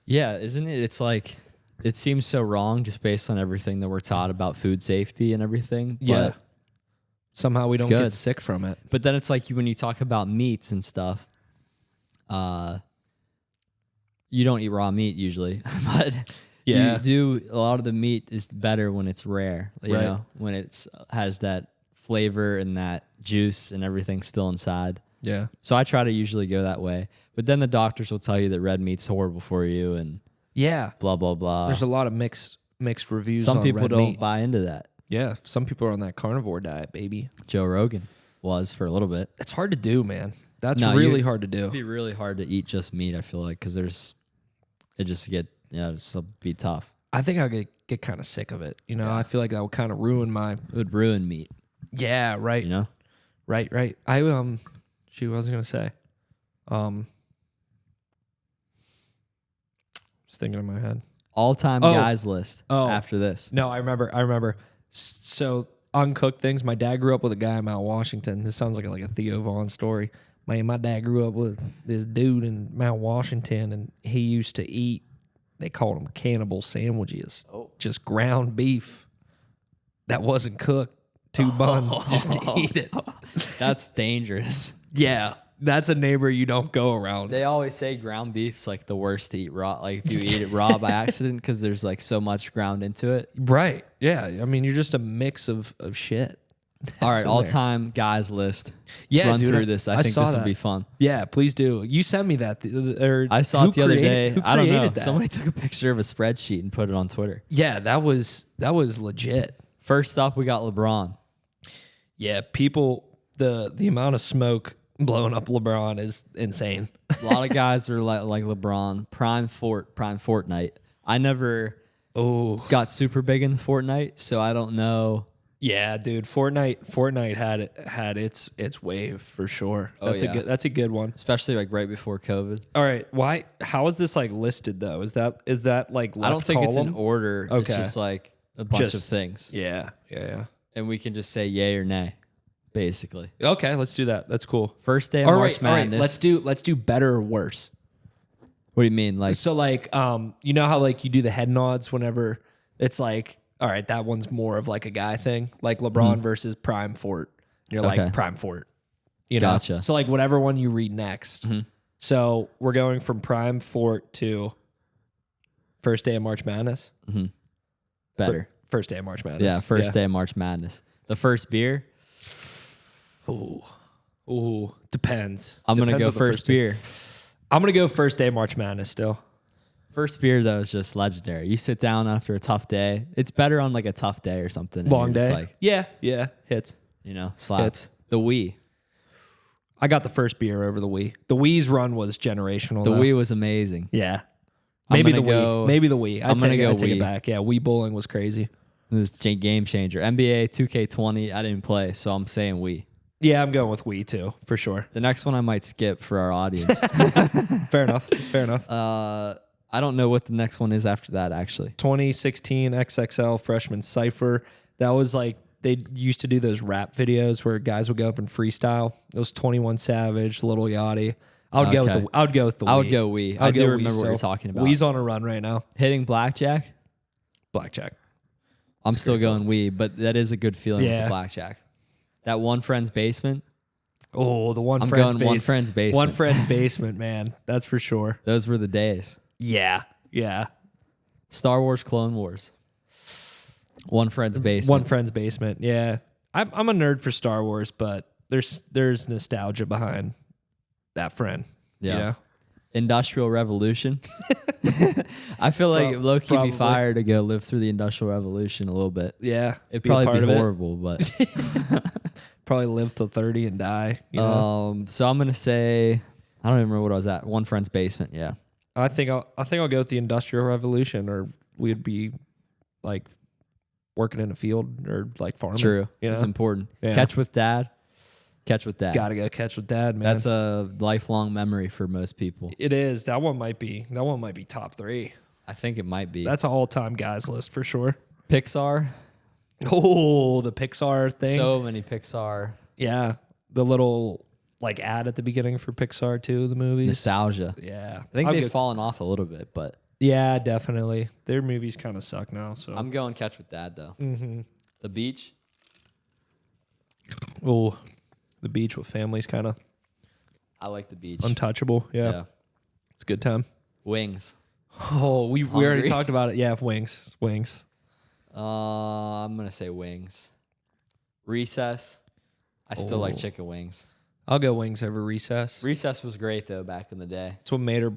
Speaker 1: Yeah, isn't it? It's like it seems so wrong just based on everything that we're taught about food safety and everything.
Speaker 2: Yeah.
Speaker 1: But,
Speaker 2: Somehow we don't
Speaker 1: good.
Speaker 2: get sick from it.
Speaker 1: but then it's like when you talk about meats and stuff, you don't eat raw meat usually, but
Speaker 2: Yeah.
Speaker 1: you do. A lot of the meat is better when it's rare, you
Speaker 2: Right.
Speaker 1: know, when it's has that flavor and that juice and everything still inside.
Speaker 2: Yeah.
Speaker 1: So I try to usually go that way. But then the doctors will tell you that red meat's horrible for you and
Speaker 2: Yeah.
Speaker 1: blah, blah, blah.
Speaker 2: There's a lot of mixed reviews.
Speaker 1: Some
Speaker 2: on
Speaker 1: people
Speaker 2: red
Speaker 1: don't
Speaker 2: meat.
Speaker 1: buy into that.
Speaker 2: Yeah. Some people are on that carnivore diet, baby.
Speaker 1: Joe Rogan was for a little bit.
Speaker 2: It's hard to do, man. That's
Speaker 1: No,
Speaker 2: really
Speaker 1: you-
Speaker 2: hard to
Speaker 1: It'd
Speaker 2: do.
Speaker 1: be really hard to eat just meat, I feel like, because it'll be tough.
Speaker 2: I think I get kind of sick of it. I feel like that would kind of ruin my.
Speaker 1: It would ruin meat,
Speaker 2: Yeah. Right.
Speaker 1: you know?
Speaker 2: Right. I Shoot, what was I gonna say? Just thinking in my head.
Speaker 1: All-time
Speaker 2: Oh.
Speaker 1: guys list
Speaker 2: Oh.
Speaker 1: after this.
Speaker 2: No, I remember. So uncooked things. My dad grew up with a guy in Mount Washington. This sounds like a Theo Vaughn story. Man, my dad grew up with this dude in Mount Washington, and he used to eat. They called them cannibal sandwiches.
Speaker 1: Oh.
Speaker 2: Just ground beef that wasn't cooked. 2 buns just to eat it.
Speaker 1: That's dangerous.
Speaker 2: Yeah, that's a neighbor you don't go around.
Speaker 1: They always say ground beef's like the worst to eat raw. Like if you eat it raw by accident because there's like so much ground into it.
Speaker 2: Right. Yeah. I mean, you're just a mix of shit.
Speaker 1: All right,
Speaker 2: in there.
Speaker 1: all-time guys list. Let's
Speaker 2: Yeah,
Speaker 1: run
Speaker 2: dude,
Speaker 1: through this. I think
Speaker 2: saw
Speaker 1: this will
Speaker 2: that.
Speaker 1: be fun.
Speaker 2: Yeah, please do. You sent me that.
Speaker 1: I saw it the other day.
Speaker 2: Who
Speaker 1: I don't know.
Speaker 2: created that?
Speaker 1: Somebody took a picture of a spreadsheet and put it on Twitter.
Speaker 2: Yeah, that was legit.
Speaker 1: First up, we got LeBron.
Speaker 2: Yeah, people, the amount of smoke blowing up LeBron is insane.
Speaker 1: A lot of guys are like LeBron, prime Fortnite. I never got super big into Fortnite, so I don't know.
Speaker 2: Yeah, dude, Fortnite had its wave for sure.
Speaker 1: Oh,
Speaker 2: That's
Speaker 1: yeah.
Speaker 2: that's a good one.
Speaker 1: Especially like right before COVID.
Speaker 2: All right, why? How is this like listed though? Is that like left
Speaker 1: I don't think it's in
Speaker 2: column?
Speaker 1: order. It's
Speaker 2: Okay.
Speaker 1: just like a bunch of things.
Speaker 2: Yeah.
Speaker 1: And we can just say yay or nay, basically.
Speaker 2: Okay, let's do that. That's cool.
Speaker 1: First day of
Speaker 2: All
Speaker 1: March
Speaker 2: right,
Speaker 1: Madness.
Speaker 2: let's do better or worse.
Speaker 1: What do you mean? Like,
Speaker 2: So like, you know how like you do the head nods whenever it's like, all right, that one's more of like a guy thing, like LeBron versus Prime Fort. You're
Speaker 1: Okay.
Speaker 2: like Prime Fort, you know.
Speaker 1: Gotcha.
Speaker 2: So like whatever one you read next. So we're going from Prime Fort to first day of March Madness.
Speaker 1: better.
Speaker 2: First day of March Madness.
Speaker 1: Yeah, first day of March Madness. The first beer,
Speaker 2: Ooh, depends.
Speaker 1: I'm going to
Speaker 2: Depends
Speaker 1: go
Speaker 2: what the
Speaker 1: first
Speaker 2: day-
Speaker 1: beer.
Speaker 2: I'm gonna go first day of March Madness still.
Speaker 1: First beer, though, is just legendary. You sit down after a tough day. It's better on like a tough day or something. and
Speaker 2: Long
Speaker 1: you're just
Speaker 2: day.
Speaker 1: like,
Speaker 2: Yeah, hits.
Speaker 1: slaps.
Speaker 2: Hits.
Speaker 1: The Wii.
Speaker 2: I got the first beer over the Wii. The Wii's run was generational.
Speaker 1: The
Speaker 2: though.
Speaker 1: Wii was amazing.
Speaker 2: Yeah.
Speaker 1: I'm
Speaker 2: Maybe the
Speaker 1: gonna go-
Speaker 2: Wii. Maybe the Wii.
Speaker 1: I'm gonna go
Speaker 2: I'd take
Speaker 1: Wii.
Speaker 2: it back. Yeah, Wii bowling was crazy.
Speaker 1: It was a game changer. NBA 2K20, I didn't play, so I'm saying Wii.
Speaker 2: Yeah, I'm going with Wii too, for sure.
Speaker 1: The next one I might skip for our audience.
Speaker 2: Fair enough.
Speaker 1: I don't know what the next one is after that, actually.
Speaker 2: 2016 XXL Freshman Cypher. That was like, they used to do those rap videos where guys would go up and freestyle. It was 21 Savage, Lil Yachty. I would go with
Speaker 1: Okay.
Speaker 2: the Wii.
Speaker 1: I would go Wii. I
Speaker 2: I'd
Speaker 1: do
Speaker 2: go Wii
Speaker 1: remember what you're
Speaker 2: still.
Speaker 1: talking about.
Speaker 2: Wii's on a run right now.
Speaker 1: Hitting blackjack,
Speaker 2: Blackjack.
Speaker 1: I'm still going Wii, but that is a good feeling with
Speaker 2: Yeah.
Speaker 1: the blackjack. That one friend's basement,
Speaker 2: Oh, the one
Speaker 1: I'm
Speaker 2: friend's
Speaker 1: going one friend's basement.
Speaker 2: One friend's basement, man. That's for sure.
Speaker 1: those were the days.
Speaker 2: Yeah.
Speaker 1: Star Wars, Clone Wars. One friend's basement.
Speaker 2: One friend's basement. Yeah. I'm a nerd for Star Wars, but there's nostalgia behind that friend.
Speaker 1: Yeah.
Speaker 2: You know?
Speaker 1: Industrial Revolution. I feel like low-key
Speaker 2: probably.
Speaker 1: be fired to go live through the Industrial Revolution a little bit.
Speaker 2: Yeah.
Speaker 1: It'd
Speaker 2: be a
Speaker 1: probably
Speaker 2: part
Speaker 1: be
Speaker 2: of it.
Speaker 1: horrible, but
Speaker 2: Probably live till 30 and die. You know?
Speaker 1: so I'm gonna say I don't even remember what I was at. One friend's basement. Yeah.
Speaker 2: I think I'll go with the Industrial Revolution, or we'd be like working in a field or like farming.
Speaker 1: True.
Speaker 2: You know?
Speaker 1: It's important.
Speaker 2: Yeah.
Speaker 1: Catch with dad. Catch with dad.
Speaker 2: Gotta go catch with dad, man.
Speaker 1: That's a lifelong memory for most people.
Speaker 2: It is. That one might be top 3.
Speaker 1: I think it might be.
Speaker 2: That's an all-time guys list for sure.
Speaker 1: Pixar.
Speaker 2: Oh, the Pixar thing.
Speaker 1: So many Pixar.
Speaker 2: Yeah, the little like ad at the beginning for Pixar too. The movies.
Speaker 1: Nostalgia.
Speaker 2: Yeah,
Speaker 1: I think
Speaker 2: I'll
Speaker 1: they've
Speaker 2: go-
Speaker 1: fallen off a little bit, but
Speaker 2: Yeah, definitely. Their movies kind of suck now. So
Speaker 1: I'm going Catch with Dad though.
Speaker 2: Mm-hmm.
Speaker 1: The beach.
Speaker 2: Oh, the beach with families kind of
Speaker 1: I like the beach.
Speaker 2: untouchable. Yeah, it's a good time.
Speaker 1: Wings.
Speaker 2: Oh, we already
Speaker 1: Hungry.
Speaker 2: talked about it. Yeah, wings.
Speaker 1: I'm gonna say wings. Recess. I still like
Speaker 2: Oh.
Speaker 1: chicken wings.
Speaker 2: I'll go wings over Recess.
Speaker 1: Recess was great though back in the day.
Speaker 2: It's what made or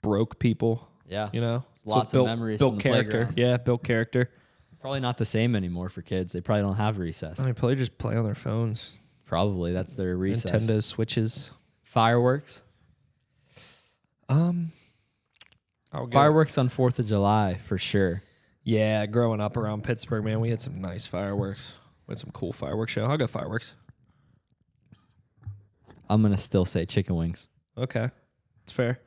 Speaker 2: broke people.
Speaker 1: Yeah.
Speaker 2: You know,
Speaker 1: It's lots of memories
Speaker 2: Built
Speaker 1: from the
Speaker 2: character.
Speaker 1: playground.
Speaker 2: Yeah, built character.
Speaker 1: It's probably not the same anymore for kids. They probably don't have recess.
Speaker 2: I mean, probably just play on their phones.
Speaker 1: Probably that's their recess.
Speaker 2: Nintendo Switches.
Speaker 1: Fireworks.
Speaker 2: I'll go.
Speaker 1: Fireworks on 4th of July for sure.
Speaker 2: Yeah, growing up around Pittsburgh, man, we had some nice fireworks. We had some cool fireworks show. I'll go fireworks.
Speaker 1: I'm gonna still say chicken wings.
Speaker 2: Okay. It's fair.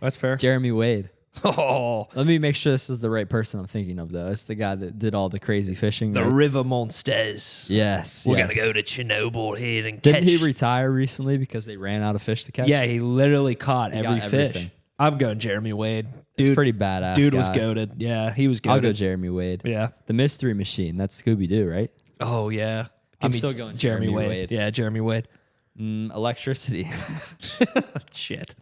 Speaker 2: That's fair.
Speaker 1: Jeremy Wade.
Speaker 2: Oh,
Speaker 1: Let me make sure this is the right person I'm thinking of though. It's the guy that did all the crazy fishing.
Speaker 2: the
Speaker 1: right?
Speaker 2: River Monsters.
Speaker 1: Yes.
Speaker 2: We're
Speaker 1: yes.
Speaker 2: going to go to Chernobyl here and
Speaker 1: Didn't
Speaker 2: catch.
Speaker 1: he retire recently because they ran out of fish to catch?
Speaker 2: Yeah, he literally caught
Speaker 1: He
Speaker 2: every
Speaker 1: got
Speaker 2: fish.
Speaker 1: everything.
Speaker 2: I'm going Jeremy Wade.
Speaker 1: It's
Speaker 2: Dude,
Speaker 1: pretty badass.
Speaker 2: dude was
Speaker 1: guy.
Speaker 2: goated. Yeah, he was goated.
Speaker 1: I'll go Jeremy Wade.
Speaker 2: Yeah.
Speaker 1: The Mystery Machine. That's Scooby Doo, right?
Speaker 2: Oh, yeah.
Speaker 1: I'm
Speaker 2: Give me
Speaker 1: still going
Speaker 2: Jeremy
Speaker 1: Jeremy
Speaker 2: Wade.
Speaker 1: Wade.
Speaker 2: Yeah, Jeremy Wade.
Speaker 1: Electricity.
Speaker 2: Shit.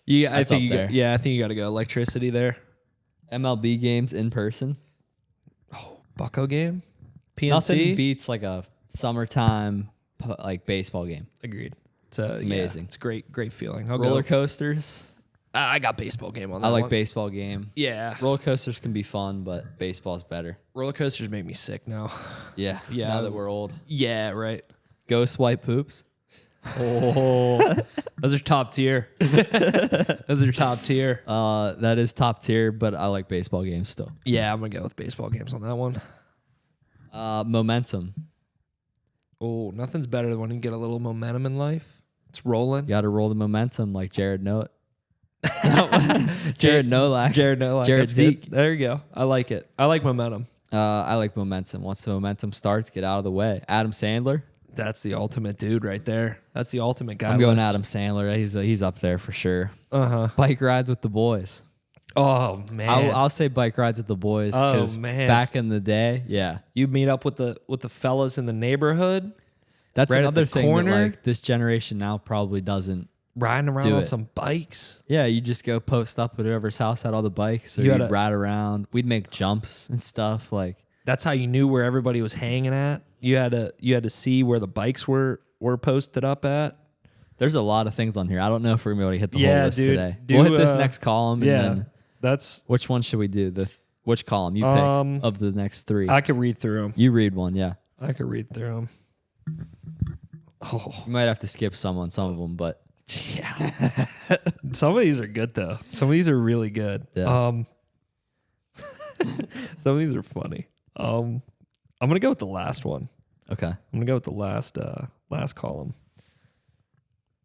Speaker 2: Yeah, I
Speaker 1: That's
Speaker 2: think
Speaker 1: up there.
Speaker 2: I think you got to go electricity there.
Speaker 1: MLB games in person.
Speaker 2: Bucko game? PNC?
Speaker 1: Nothing beats like a summertime like baseball game.
Speaker 2: Agreed. It's
Speaker 1: amazing.
Speaker 2: It's great feeling. I'll
Speaker 1: Roller
Speaker 2: go.
Speaker 1: coasters.
Speaker 2: I got baseball game on that
Speaker 1: I like
Speaker 2: one.
Speaker 1: baseball game.
Speaker 2: Yeah.
Speaker 1: Roller coasters can be fun, but baseball's better.
Speaker 2: Roller coasters make me sick now.
Speaker 1: Yeah.
Speaker 2: Yeah.
Speaker 1: Now that we're old.
Speaker 2: Yeah, right.
Speaker 1: Ghost white poops.
Speaker 2: Oh, those are top tier. Those are top tier.
Speaker 1: That is top tier, but I like baseball games still.
Speaker 2: Yeah, I'm gonna go with baseball games on that one.
Speaker 1: Momentum.
Speaker 2: Oh, nothing's better than when you get a little momentum in life. It's rolling.
Speaker 1: You got to roll the momentum like Jared Jared Nolak.
Speaker 2: Jared Nolak.
Speaker 1: Jared
Speaker 2: That's good.
Speaker 1: Zeke.
Speaker 2: There you go. I like it. I like momentum.
Speaker 1: I like momentum. Once the momentum starts, get out of the way. Adam Sandler.
Speaker 2: That's the ultimate dude right there. That's the ultimate guy.
Speaker 1: I'm going
Speaker 2: list.
Speaker 1: Adam Sandler. He's up there for sure.
Speaker 2: Uh-huh.
Speaker 1: Bike rides with the boys.
Speaker 2: Oh man.
Speaker 1: I'll say bike rides with the boys
Speaker 2: Oh,
Speaker 1: because
Speaker 2: man.
Speaker 1: back in the day, yeah,
Speaker 2: You meet up with the fellas in the neighborhood,
Speaker 1: that's
Speaker 2: Right at
Speaker 1: another
Speaker 2: the
Speaker 1: thing
Speaker 2: corner?
Speaker 1: that like this generation now probably doesn't.
Speaker 2: riding around
Speaker 1: Do
Speaker 2: on
Speaker 1: it.
Speaker 2: some bikes.
Speaker 1: Yeah, you just go post up at whoever's house had all the bikes, or
Speaker 2: You
Speaker 1: you'd
Speaker 2: gotta-
Speaker 1: ride around. We'd make jumps and stuff. Like
Speaker 2: That's how you knew where everybody was hanging at. You had to see where the bikes were posted up at.
Speaker 1: there's a lot of things on here. I don't know if we're gonna be able to hit the
Speaker 2: Yeah,
Speaker 1: whole list
Speaker 2: dude.
Speaker 1: today.
Speaker 2: Do,
Speaker 1: We'll hit this
Speaker 2: uh,
Speaker 1: next column.
Speaker 2: Yeah,
Speaker 1: And then
Speaker 2: that's.
Speaker 1: which one should we do? Which column you pick of the next three?
Speaker 2: I could read through them.
Speaker 1: You read one, yeah.
Speaker 2: I could read through them. Oh
Speaker 1: You might have to skip some on some of them, but
Speaker 2: yeah. Some of these are good though. Some of these are really good.
Speaker 1: Yeah.
Speaker 2: Some of these are funny. I'm gonna go with the last one.
Speaker 1: okay.
Speaker 2: I'm gonna go with the last column.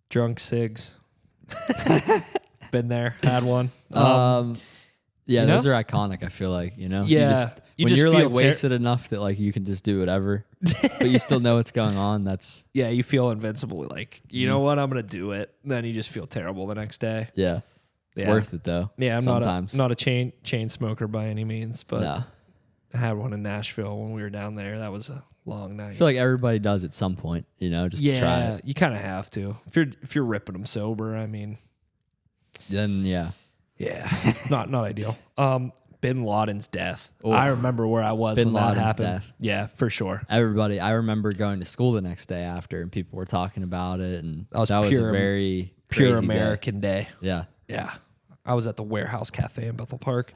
Speaker 2: Drunk cigs. Been there, had one.
Speaker 1: Yeah,
Speaker 2: you know?
Speaker 1: those are iconic. I feel like
Speaker 2: Yeah,
Speaker 1: when
Speaker 2: you just
Speaker 1: you're
Speaker 2: feel
Speaker 1: like wasted enough that like you can just do whatever, but you still know what's going on. That's
Speaker 2: yeah, you feel invincible. Like you know what, I'm gonna do it. Then you just feel terrible the next day.
Speaker 1: yeah, it's
Speaker 2: Yeah.
Speaker 1: worth it though.
Speaker 2: Yeah, I'm
Speaker 1: sometimes.
Speaker 2: not a chain smoker by any means, but
Speaker 1: No.
Speaker 2: I had one in Nashville when we were down there. That was a long night.
Speaker 1: I feel like everybody does at some point. Just to try
Speaker 2: Yeah,
Speaker 1: it.
Speaker 2: you kind of have to. If you're ripping them sober, I mean,
Speaker 1: Then yeah,
Speaker 2: yeah, not ideal. Bin Laden's death.
Speaker 1: Oh.
Speaker 2: I remember where I was
Speaker 1: Bin
Speaker 2: when that
Speaker 1: Laden's
Speaker 2: happened.
Speaker 1: death.
Speaker 2: Yeah, for sure.
Speaker 1: Everybody, I remember going to school the next day after, and people were talking about it, and
Speaker 2: That was
Speaker 1: a
Speaker 2: pure-
Speaker 1: very
Speaker 2: Pure
Speaker 1: crazy day.
Speaker 2: American day.
Speaker 1: Yeah.
Speaker 2: Yeah. I was at the Warehouse Cafe in Bethel Park.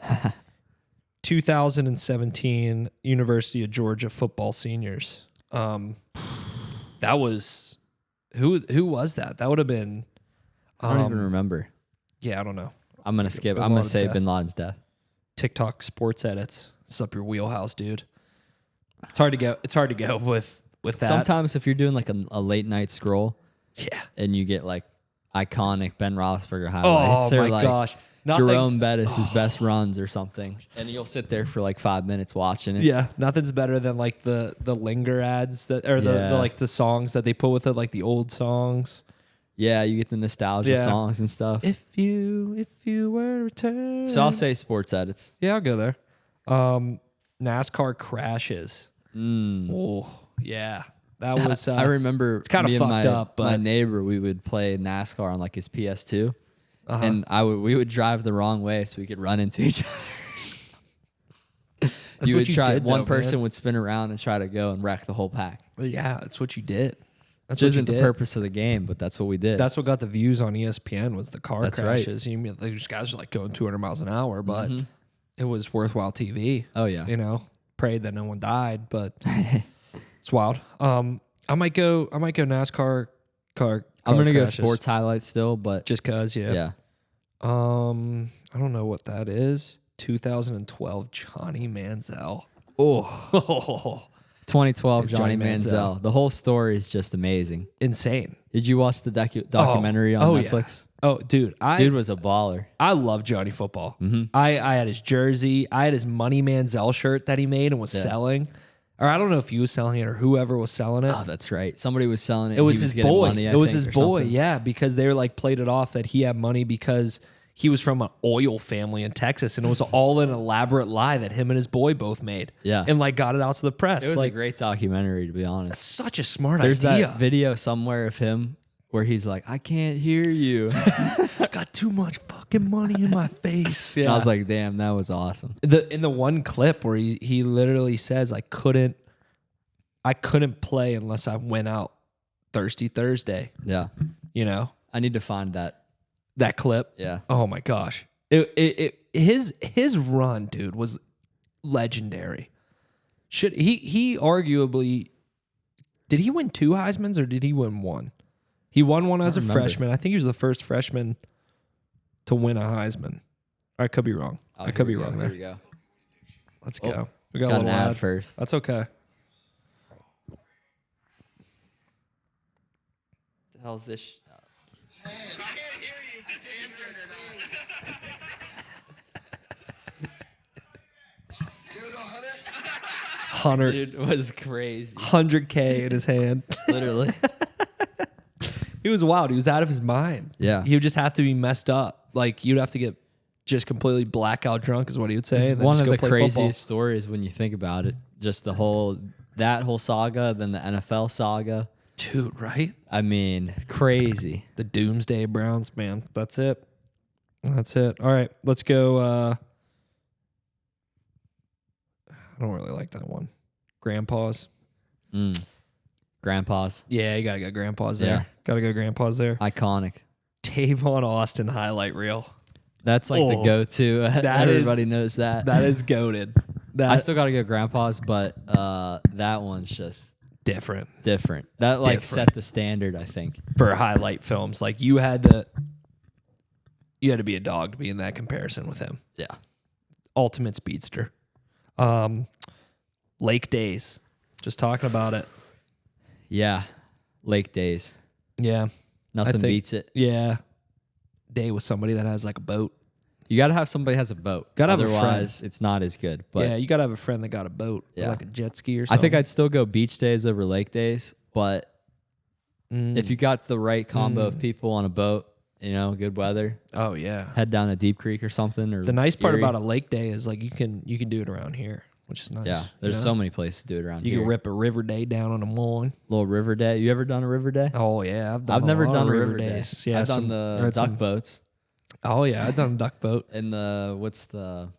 Speaker 2: 2017 University of Georgia football seniors. That was who was that? That would have been
Speaker 1: I don't even remember.
Speaker 2: yeah, I don't know.
Speaker 1: I'm gonna skip.
Speaker 2: Bin
Speaker 1: I'm gonna
Speaker 2: Laden's
Speaker 1: say
Speaker 2: death.
Speaker 1: Bin Laden's death.
Speaker 2: TikTok sports edits. It's up your wheelhouse, dude. It's hard to go with that.
Speaker 1: Sometimes if you're doing like a late night scroll,
Speaker 2: Yeah.
Speaker 1: and you get like iconic Ben Roethlisberger
Speaker 2: Oh
Speaker 1: highlights, or
Speaker 2: my
Speaker 1: like
Speaker 2: gosh.
Speaker 1: Jerome Bettis' best runs or something, and you'll sit there for like 5 minutes watching it.
Speaker 2: Yeah, nothing's better than like the linger ads that or the
Speaker 1: Yeah.
Speaker 2: like the songs that they put with it, like the old songs.
Speaker 1: Yeah, you get the nostalgia
Speaker 2: Yeah.
Speaker 1: songs and stuff.
Speaker 2: If you were to return.
Speaker 1: So I'll say sports edits.
Speaker 2: Yeah, I'll go there. NASCAR crashes. Oh, yeah. That was
Speaker 1: I remember
Speaker 2: it's kinda
Speaker 1: me and
Speaker 2: fucked up,
Speaker 1: my
Speaker 2: but-
Speaker 1: neighbor, we would play NASCAR on like his PS2,
Speaker 2: Uh-huh.
Speaker 1: and we would drive the wrong way so we could run into each other.
Speaker 2: That's
Speaker 1: you
Speaker 2: what
Speaker 1: would
Speaker 2: you
Speaker 1: try.
Speaker 2: did,
Speaker 1: One
Speaker 2: though,
Speaker 1: person
Speaker 2: man.
Speaker 1: would spin around and try to go and wreck the whole pack.
Speaker 2: Yeah, that's what you did. That's
Speaker 1: Which
Speaker 2: what you
Speaker 1: isn't the
Speaker 2: did.
Speaker 1: purpose of the game, but that's what we did.
Speaker 2: That's what got the views on ESPN was the car
Speaker 1: That's right.
Speaker 2: crashes. You mean these guys are like going 200 miles an hour, but it was worthwhile TV.
Speaker 1: Oh yeah.
Speaker 2: You know, prayed that no one died, but it's wild. I might go NASCAR car.
Speaker 1: I'm gonna go
Speaker 2: crashes.
Speaker 1: sports highlights still, but
Speaker 2: just cause. Yeah.
Speaker 1: yeah.
Speaker 2: I don't know what that is. 2012 Johnny Manziel.
Speaker 1: Oh, 2012
Speaker 2: Johnny
Speaker 1: Johnny
Speaker 2: Manziel.
Speaker 1: Manziel. The whole story is just amazing.
Speaker 2: Insane.
Speaker 1: Did you watch the documentary on
Speaker 2: yeah.
Speaker 1: Netflix?
Speaker 2: Oh, dude,
Speaker 1: Dude was a baller.
Speaker 2: I love Johnny Football.
Speaker 1: Mm-hmm.
Speaker 2: I had his jersey. I had his Money Manziel shirt that he made and was selling. Or I don't know if he was selling it or whoever was selling it.
Speaker 1: Oh, that's right. Somebody was selling it.
Speaker 2: It was
Speaker 1: He
Speaker 2: his
Speaker 1: getting
Speaker 2: boy.
Speaker 1: money, I
Speaker 2: It was
Speaker 1: think,
Speaker 2: his
Speaker 1: or
Speaker 2: boy.
Speaker 1: something.
Speaker 2: Yeah, because they were like played it off that he had money because he was from an oil family in Texas, and it was all an elaborate lie that him and his boy both made.
Speaker 1: Yeah.
Speaker 2: and like got it out to the press.
Speaker 1: It was
Speaker 2: like
Speaker 1: a great documentary, to be honest.
Speaker 2: such a smart
Speaker 1: There's
Speaker 2: idea.
Speaker 1: that video somewhere of him where he's like, "I can't hear you."
Speaker 2: I got too much fucking money in my face. Yeah,
Speaker 1: And I was like, "Damn, that was awesome."
Speaker 2: in the one clip where he literally says, I couldn't play unless I went out Thirsty Thursday."
Speaker 1: Yeah,
Speaker 2: You know
Speaker 1: I need to find that.
Speaker 2: that clip.
Speaker 1: Yeah,
Speaker 2: Oh my gosh, his run, dude, was legendary. Should he arguably did he win 2 Heismans or did he win 1? He won one as a
Speaker 1: remember.
Speaker 2: freshman. I think he was the first freshman to win a Heisman. I could be wrong.
Speaker 1: Oh,
Speaker 2: I could be
Speaker 1: here we
Speaker 2: wrong
Speaker 1: go,
Speaker 2: there.
Speaker 1: Here we go.
Speaker 2: Let's
Speaker 1: Oh,
Speaker 2: go. We got a
Speaker 1: Got an
Speaker 2: little
Speaker 1: ad
Speaker 2: ad.
Speaker 1: first.
Speaker 2: That's okay.
Speaker 1: The hell's this?
Speaker 3: I can't hear you if it's answering or not. Dude, 100?
Speaker 2: 100,
Speaker 1: Dude, it was crazy.
Speaker 2: 100K in his hand.
Speaker 1: Literally.
Speaker 2: He was wild. He was out of his mind.
Speaker 1: Yeah.
Speaker 2: He would just have to be messed up. Like, you'd have to get just completely blackout drunk is what he would say.
Speaker 1: It's
Speaker 2: and then
Speaker 1: one
Speaker 2: just
Speaker 1: of
Speaker 2: go
Speaker 1: the
Speaker 2: play
Speaker 1: craziest
Speaker 2: football.
Speaker 1: stories when you think about it. Just that whole saga, then the NFL saga.
Speaker 2: Dude, right?
Speaker 1: I mean, crazy.
Speaker 2: The Doomsday Browns, man. That's it. That's it. All right, let's go. I don't really like that one. Grandpa's.
Speaker 1: Grandpa's
Speaker 2: Yeah, you got to go Grandpa's there.
Speaker 1: Yeah.
Speaker 2: Got to go Grandpa's there.
Speaker 1: iconic.
Speaker 2: Tavon Austin highlight reel.
Speaker 1: That's like the
Speaker 2: Oh,
Speaker 1: go-to.
Speaker 2: that
Speaker 1: Everybody
Speaker 2: is-
Speaker 1: knows that.
Speaker 2: That is goated.
Speaker 1: I still got to go Grandpa's, but that one's just
Speaker 2: different
Speaker 1: different. That like
Speaker 2: Different.
Speaker 1: set the standard, I think.
Speaker 2: for highlight films. Like you had to be a dog to be in that comparison with him.
Speaker 1: Yeah.
Speaker 2: Ultimate speedster. Lake days. Just talking about it.
Speaker 1: Yeah. Lake days.
Speaker 2: Yeah.
Speaker 1: Nothing
Speaker 2: think-
Speaker 1: beats it.
Speaker 2: Yeah. Day with somebody that has like a boat.
Speaker 1: You got to have somebody that has a boat.
Speaker 2: Gotta have a friend.
Speaker 1: Otherwise, it's not as good. But
Speaker 2: yeah, you gotta have a friend that got a boat. Or
Speaker 1: Yeah.
Speaker 2: like a jet ski or
Speaker 1: I
Speaker 2: something.
Speaker 1: think I'd still go beach days over lake days. But
Speaker 2: Mm.
Speaker 1: if you got the right combo of people on a boat, good weather,
Speaker 2: Oh yeah.
Speaker 1: head down a Deep Creek or something. Or
Speaker 2: The nice part
Speaker 1: Erie.
Speaker 2: about a lake day is like you can do it around here, which is nice.
Speaker 1: Yeah, there's so many places to do it around
Speaker 2: You
Speaker 1: here.
Speaker 2: can rip a river day down on a morning.
Speaker 1: Little river day. You ever done a river day?
Speaker 2: Oh yeah,
Speaker 1: I've never
Speaker 2: lot
Speaker 1: done
Speaker 2: of
Speaker 1: a river
Speaker 2: days.
Speaker 1: day.
Speaker 2: Yeah,
Speaker 1: I've done
Speaker 2: some-
Speaker 1: the
Speaker 2: read
Speaker 1: duck
Speaker 2: some-
Speaker 1: boats
Speaker 2: Oh yeah, I've done duck boat.
Speaker 1: and the what's the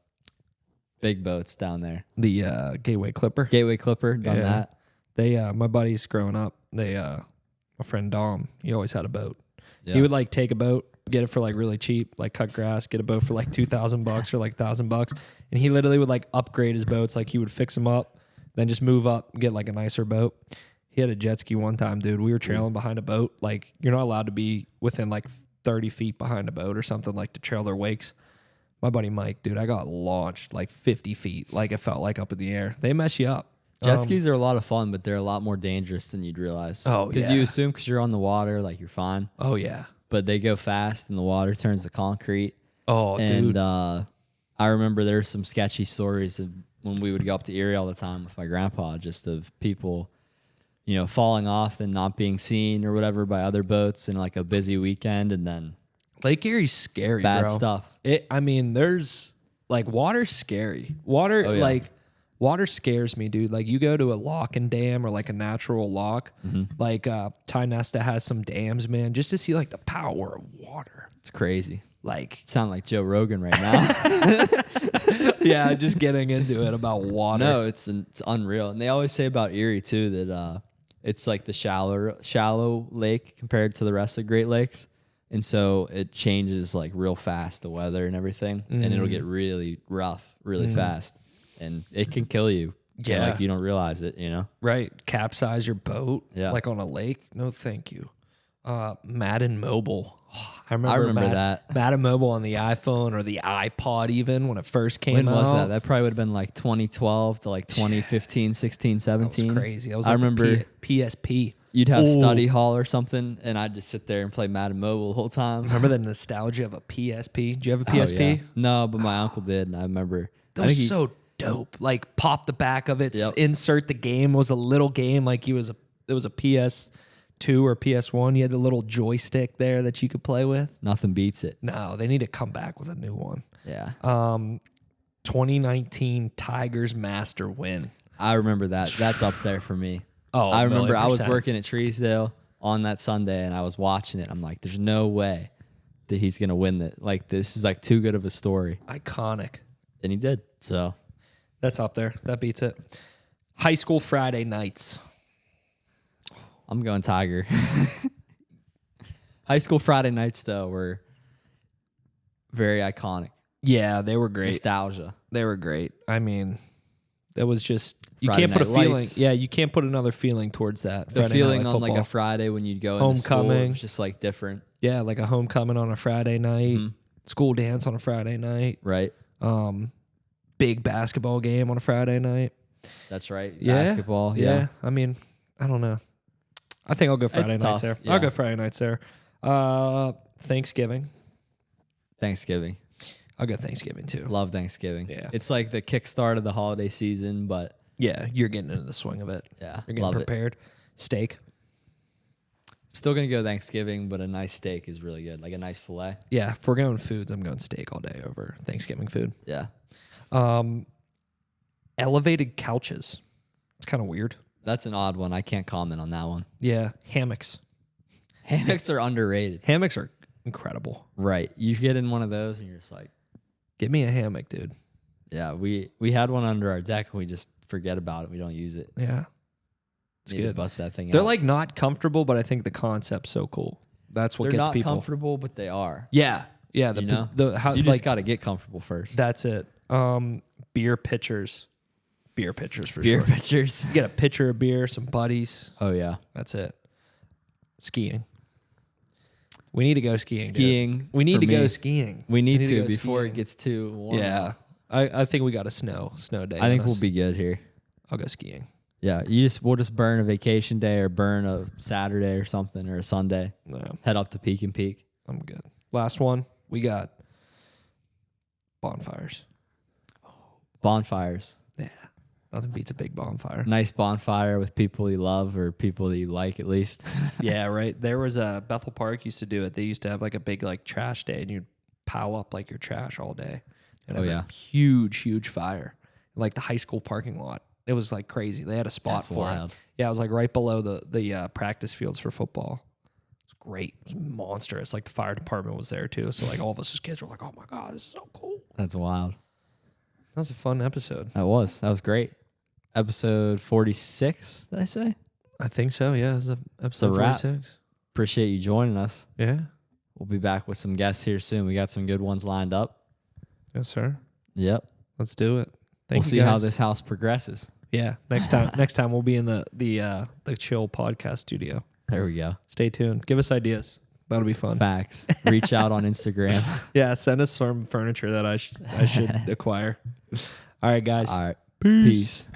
Speaker 1: Big boats down there.
Speaker 2: The Gateway Clipper.
Speaker 1: Gateway Clipper, done
Speaker 2: Yeah.
Speaker 1: that.
Speaker 2: They my buddies growing up, my friend Dom, he always had a boat.
Speaker 1: Yeah.
Speaker 2: He would like take a boat, get it for like really cheap, like cut grass, get a boat for like $2,000 or like $1,000, and he literally would like upgrade his boats. Like he would fix them up, then just move up, get like a nicer boat. He had a jet ski one time, dude. We were trailing behind a boat. Like you're not allowed to be within like 30 feet behind a boat or something like to trail their wakes. My buddy Mike, dude, I got launched like 50 feet. Like it felt like up in the air. They mess you up.
Speaker 1: Jet skis are a lot of fun, but they're a lot more dangerous than you'd realize.
Speaker 2: Oh,
Speaker 1: because
Speaker 2: yeah.
Speaker 1: you assume because you're on the water, like you're fine.
Speaker 2: Oh yeah.
Speaker 1: But they go fast, and the water turns to concrete.
Speaker 2: Oh,
Speaker 1: And
Speaker 2: dude.
Speaker 1: I remember there's some sketchy stories of when we would go up to Erie all the time with my grandpa, just of people, falling off and not being seen or whatever by other boats in like a busy weekend, and then
Speaker 2: Lake Erie's scary,
Speaker 1: bad
Speaker 2: bro.
Speaker 1: stuff.
Speaker 2: There's like water's scary. Water,
Speaker 1: Oh, yeah.
Speaker 2: like water scares me, dude. Like you go to a lock and dam or like a natural lock, like Ty Nesta has some dams, man, just to see like the power of water.
Speaker 1: It's crazy.
Speaker 2: Like,
Speaker 1: Sound like Joe Rogan right now.
Speaker 2: yeah, just getting into it about water.
Speaker 1: No, it's unreal. And they always say about Erie too that it's like the shallow lake compared to the rest of the Great Lakes. And so it changes like real fast, the weather and everything, and it'll get really rough really fast, and it can kill you.
Speaker 2: Yeah.
Speaker 1: Like you don't realize it,
Speaker 2: Right? Capsize your boat,
Speaker 1: Yeah.
Speaker 2: like on a lake. No, thank you. Madden Mobile. I remember
Speaker 1: that.
Speaker 2: Madden Mobile on the iPhone or the iPod even when it first came
Speaker 1: When
Speaker 2: out.
Speaker 1: was that? That probably would have been like 2012 to like 2015, 16, 17.
Speaker 2: That was crazy. That was
Speaker 1: I
Speaker 2: like
Speaker 1: remember
Speaker 2: the PSP.
Speaker 1: you'd have
Speaker 2: Ooh.
Speaker 1: study hall or something, and I'd just sit there and play Madden Mobile the whole time.
Speaker 2: Remember the nostalgia of a PSP? Did you have a
Speaker 1: Oh,
Speaker 2: PSP?
Speaker 1: yeah. No, but my uncle did, and I remember.
Speaker 2: That
Speaker 1: I think
Speaker 2: was so dope. Like pop the back of it,
Speaker 1: Yep.
Speaker 2: insert the game. It was a little game. Like it was a PS2 or PS1. You had the little joystick there that you could play with.
Speaker 1: nothing beats it.
Speaker 2: No, they need to come back with a new one.
Speaker 1: Yeah.
Speaker 2: 2019 Tigers Master win.
Speaker 1: I remember that. That's up there for me.
Speaker 2: Oh,
Speaker 1: I remember I was
Speaker 2: 1,000,000%.
Speaker 1: working at Treesdale on that Sunday, and I was watching it. I'm like, there's no way that he's going to win it. Like, this is like too good of a story.
Speaker 2: Iconic.
Speaker 1: And he did. So
Speaker 2: That's up there. That beats it. High school Friday nights.
Speaker 1: I'm going Tiger. High school Friday nights, though, were very iconic.
Speaker 2: Yeah, they were great.
Speaker 1: Nostalgia.
Speaker 2: They were great. I mean, that was just you
Speaker 1: Friday
Speaker 2: can't put a
Speaker 1: Night
Speaker 2: feeling.
Speaker 1: Lights.
Speaker 2: Yeah, you can't put another feeling towards that.
Speaker 1: The
Speaker 2: Friday
Speaker 1: feeling
Speaker 2: Night
Speaker 1: on like a
Speaker 2: Football.
Speaker 1: Friday when you'd go into school, it
Speaker 2: Homecoming.
Speaker 1: was just like different,
Speaker 2: Yeah, like a homecoming on a Friday night, school dance on a Friday night,
Speaker 1: right?
Speaker 2: big basketball game on a Friday night.
Speaker 1: That's right.
Speaker 2: Yeah,
Speaker 1: Basketball. Yeah.
Speaker 2: I mean, I don't know. I think I'll go Friday
Speaker 1: It's
Speaker 2: nights
Speaker 1: tough,
Speaker 2: there.
Speaker 1: yeah.
Speaker 2: I'll go Friday nights there. Thanksgiving.
Speaker 1: Thanksgiving.
Speaker 2: I'll go Thanksgiving too.
Speaker 1: Love Thanksgiving.
Speaker 2: Yeah.
Speaker 1: It's like the kickstart of the holiday season, but
Speaker 2: Yeah, you're getting into the swing of it.
Speaker 1: yeah,
Speaker 2: You're getting
Speaker 1: love it.
Speaker 2: prepared. Steak.
Speaker 1: Still gonna go Thanksgiving, but a nice steak is really good, like a nice fillet.
Speaker 2: Yeah, if we're going foods, I'm going steak all day over Thanksgiving food.
Speaker 1: Yeah,
Speaker 2: Elevated couches. It's kind of weird.
Speaker 1: that's an odd one. I can't comment on that one.
Speaker 2: Yeah, hammocks.
Speaker 1: Hammocks are underrated.
Speaker 2: Hammocks are incredible.
Speaker 1: Right, you get in one of those and you're just like,
Speaker 2: Give me a hammock, dude.
Speaker 1: yeah. We had one under our deck and we just forget about it. We don't use it.
Speaker 2: Yeah. It's
Speaker 1: Need to
Speaker 2: good.
Speaker 1: bust that thing
Speaker 2: They're
Speaker 1: out.
Speaker 2: like not comfortable, but I think the concept's so cool. That's what
Speaker 1: They're
Speaker 2: gets
Speaker 1: not
Speaker 2: people.
Speaker 1: comfortable, but they are.
Speaker 2: Yeah. Yeah. The,
Speaker 1: You know,
Speaker 2: the how
Speaker 1: you
Speaker 2: like
Speaker 1: just got to get comfortable first.
Speaker 2: that's it. Beer pitchers. Beer pitchers for
Speaker 1: Beer
Speaker 2: sure.
Speaker 1: pitchers.
Speaker 2: You get a pitcher of beer, some buddies.
Speaker 1: Oh yeah,
Speaker 2: That's it. Skiing. We need to go skiing. dude.
Speaker 1: skiing.
Speaker 2: We need
Speaker 1: for
Speaker 2: to go
Speaker 1: me.
Speaker 2: skiing.
Speaker 1: We need to
Speaker 2: go
Speaker 1: before
Speaker 2: skiing.
Speaker 1: it gets too warm.
Speaker 2: Yeah. I think we got a snow day.
Speaker 1: I think
Speaker 2: on
Speaker 1: we'll
Speaker 2: us.
Speaker 1: be good here.
Speaker 2: I'll go skiing.
Speaker 1: Yeah, we'll just burn a vacation day or burn a Saturday or something or a Sunday.
Speaker 2: No,
Speaker 1: Head up to Peak and Peak.
Speaker 2: I'm good. Last one. We got bonfires.
Speaker 1: Bonfires.
Speaker 2: Yeah. Nothing beats a big bonfire.
Speaker 1: Nice bonfire with people you love or people that you like at least.
Speaker 2: Yeah, right. There was a Bethel Park used to do it. They used to have like a big like trash day, and you'd pile up like your trash all day. And
Speaker 1: Oh,
Speaker 2: have a
Speaker 1: yeah.
Speaker 2: huge fire, like the high school parking lot. It was like crazy. They had a spot
Speaker 1: That's
Speaker 2: for
Speaker 1: wild.
Speaker 2: it. Yeah, it was like right below the practice fields for football. It was great. It was monstrous. Like the fire department was there too. So like all of us as kids were like, "Oh my god, this is so cool."
Speaker 1: That's wild.
Speaker 2: That was a fun episode.
Speaker 1: That was great. Episode 46, did I say?
Speaker 2: I think so. Yeah, it was episode
Speaker 1: wrap.
Speaker 2: 46.
Speaker 1: Appreciate you joining us.
Speaker 2: Yeah.
Speaker 1: We'll be back with some guests here soon. We got some good ones lined up.
Speaker 2: Yes, sir.
Speaker 1: Yep.
Speaker 2: Let's do it.
Speaker 1: We'll
Speaker 2: Thank you
Speaker 1: see how
Speaker 2: guys.
Speaker 1: this house progresses.
Speaker 2: Yeah. Next time we'll be in the chill podcast studio.
Speaker 1: There we go.
Speaker 2: Stay tuned. Give us ideas. That'll be fun.
Speaker 1: Facts. Reach out on Instagram.
Speaker 2: Yeah, send us some furniture that I should acquire. All right, guys.
Speaker 1: All right.
Speaker 2: Peace.
Speaker 1: Peace.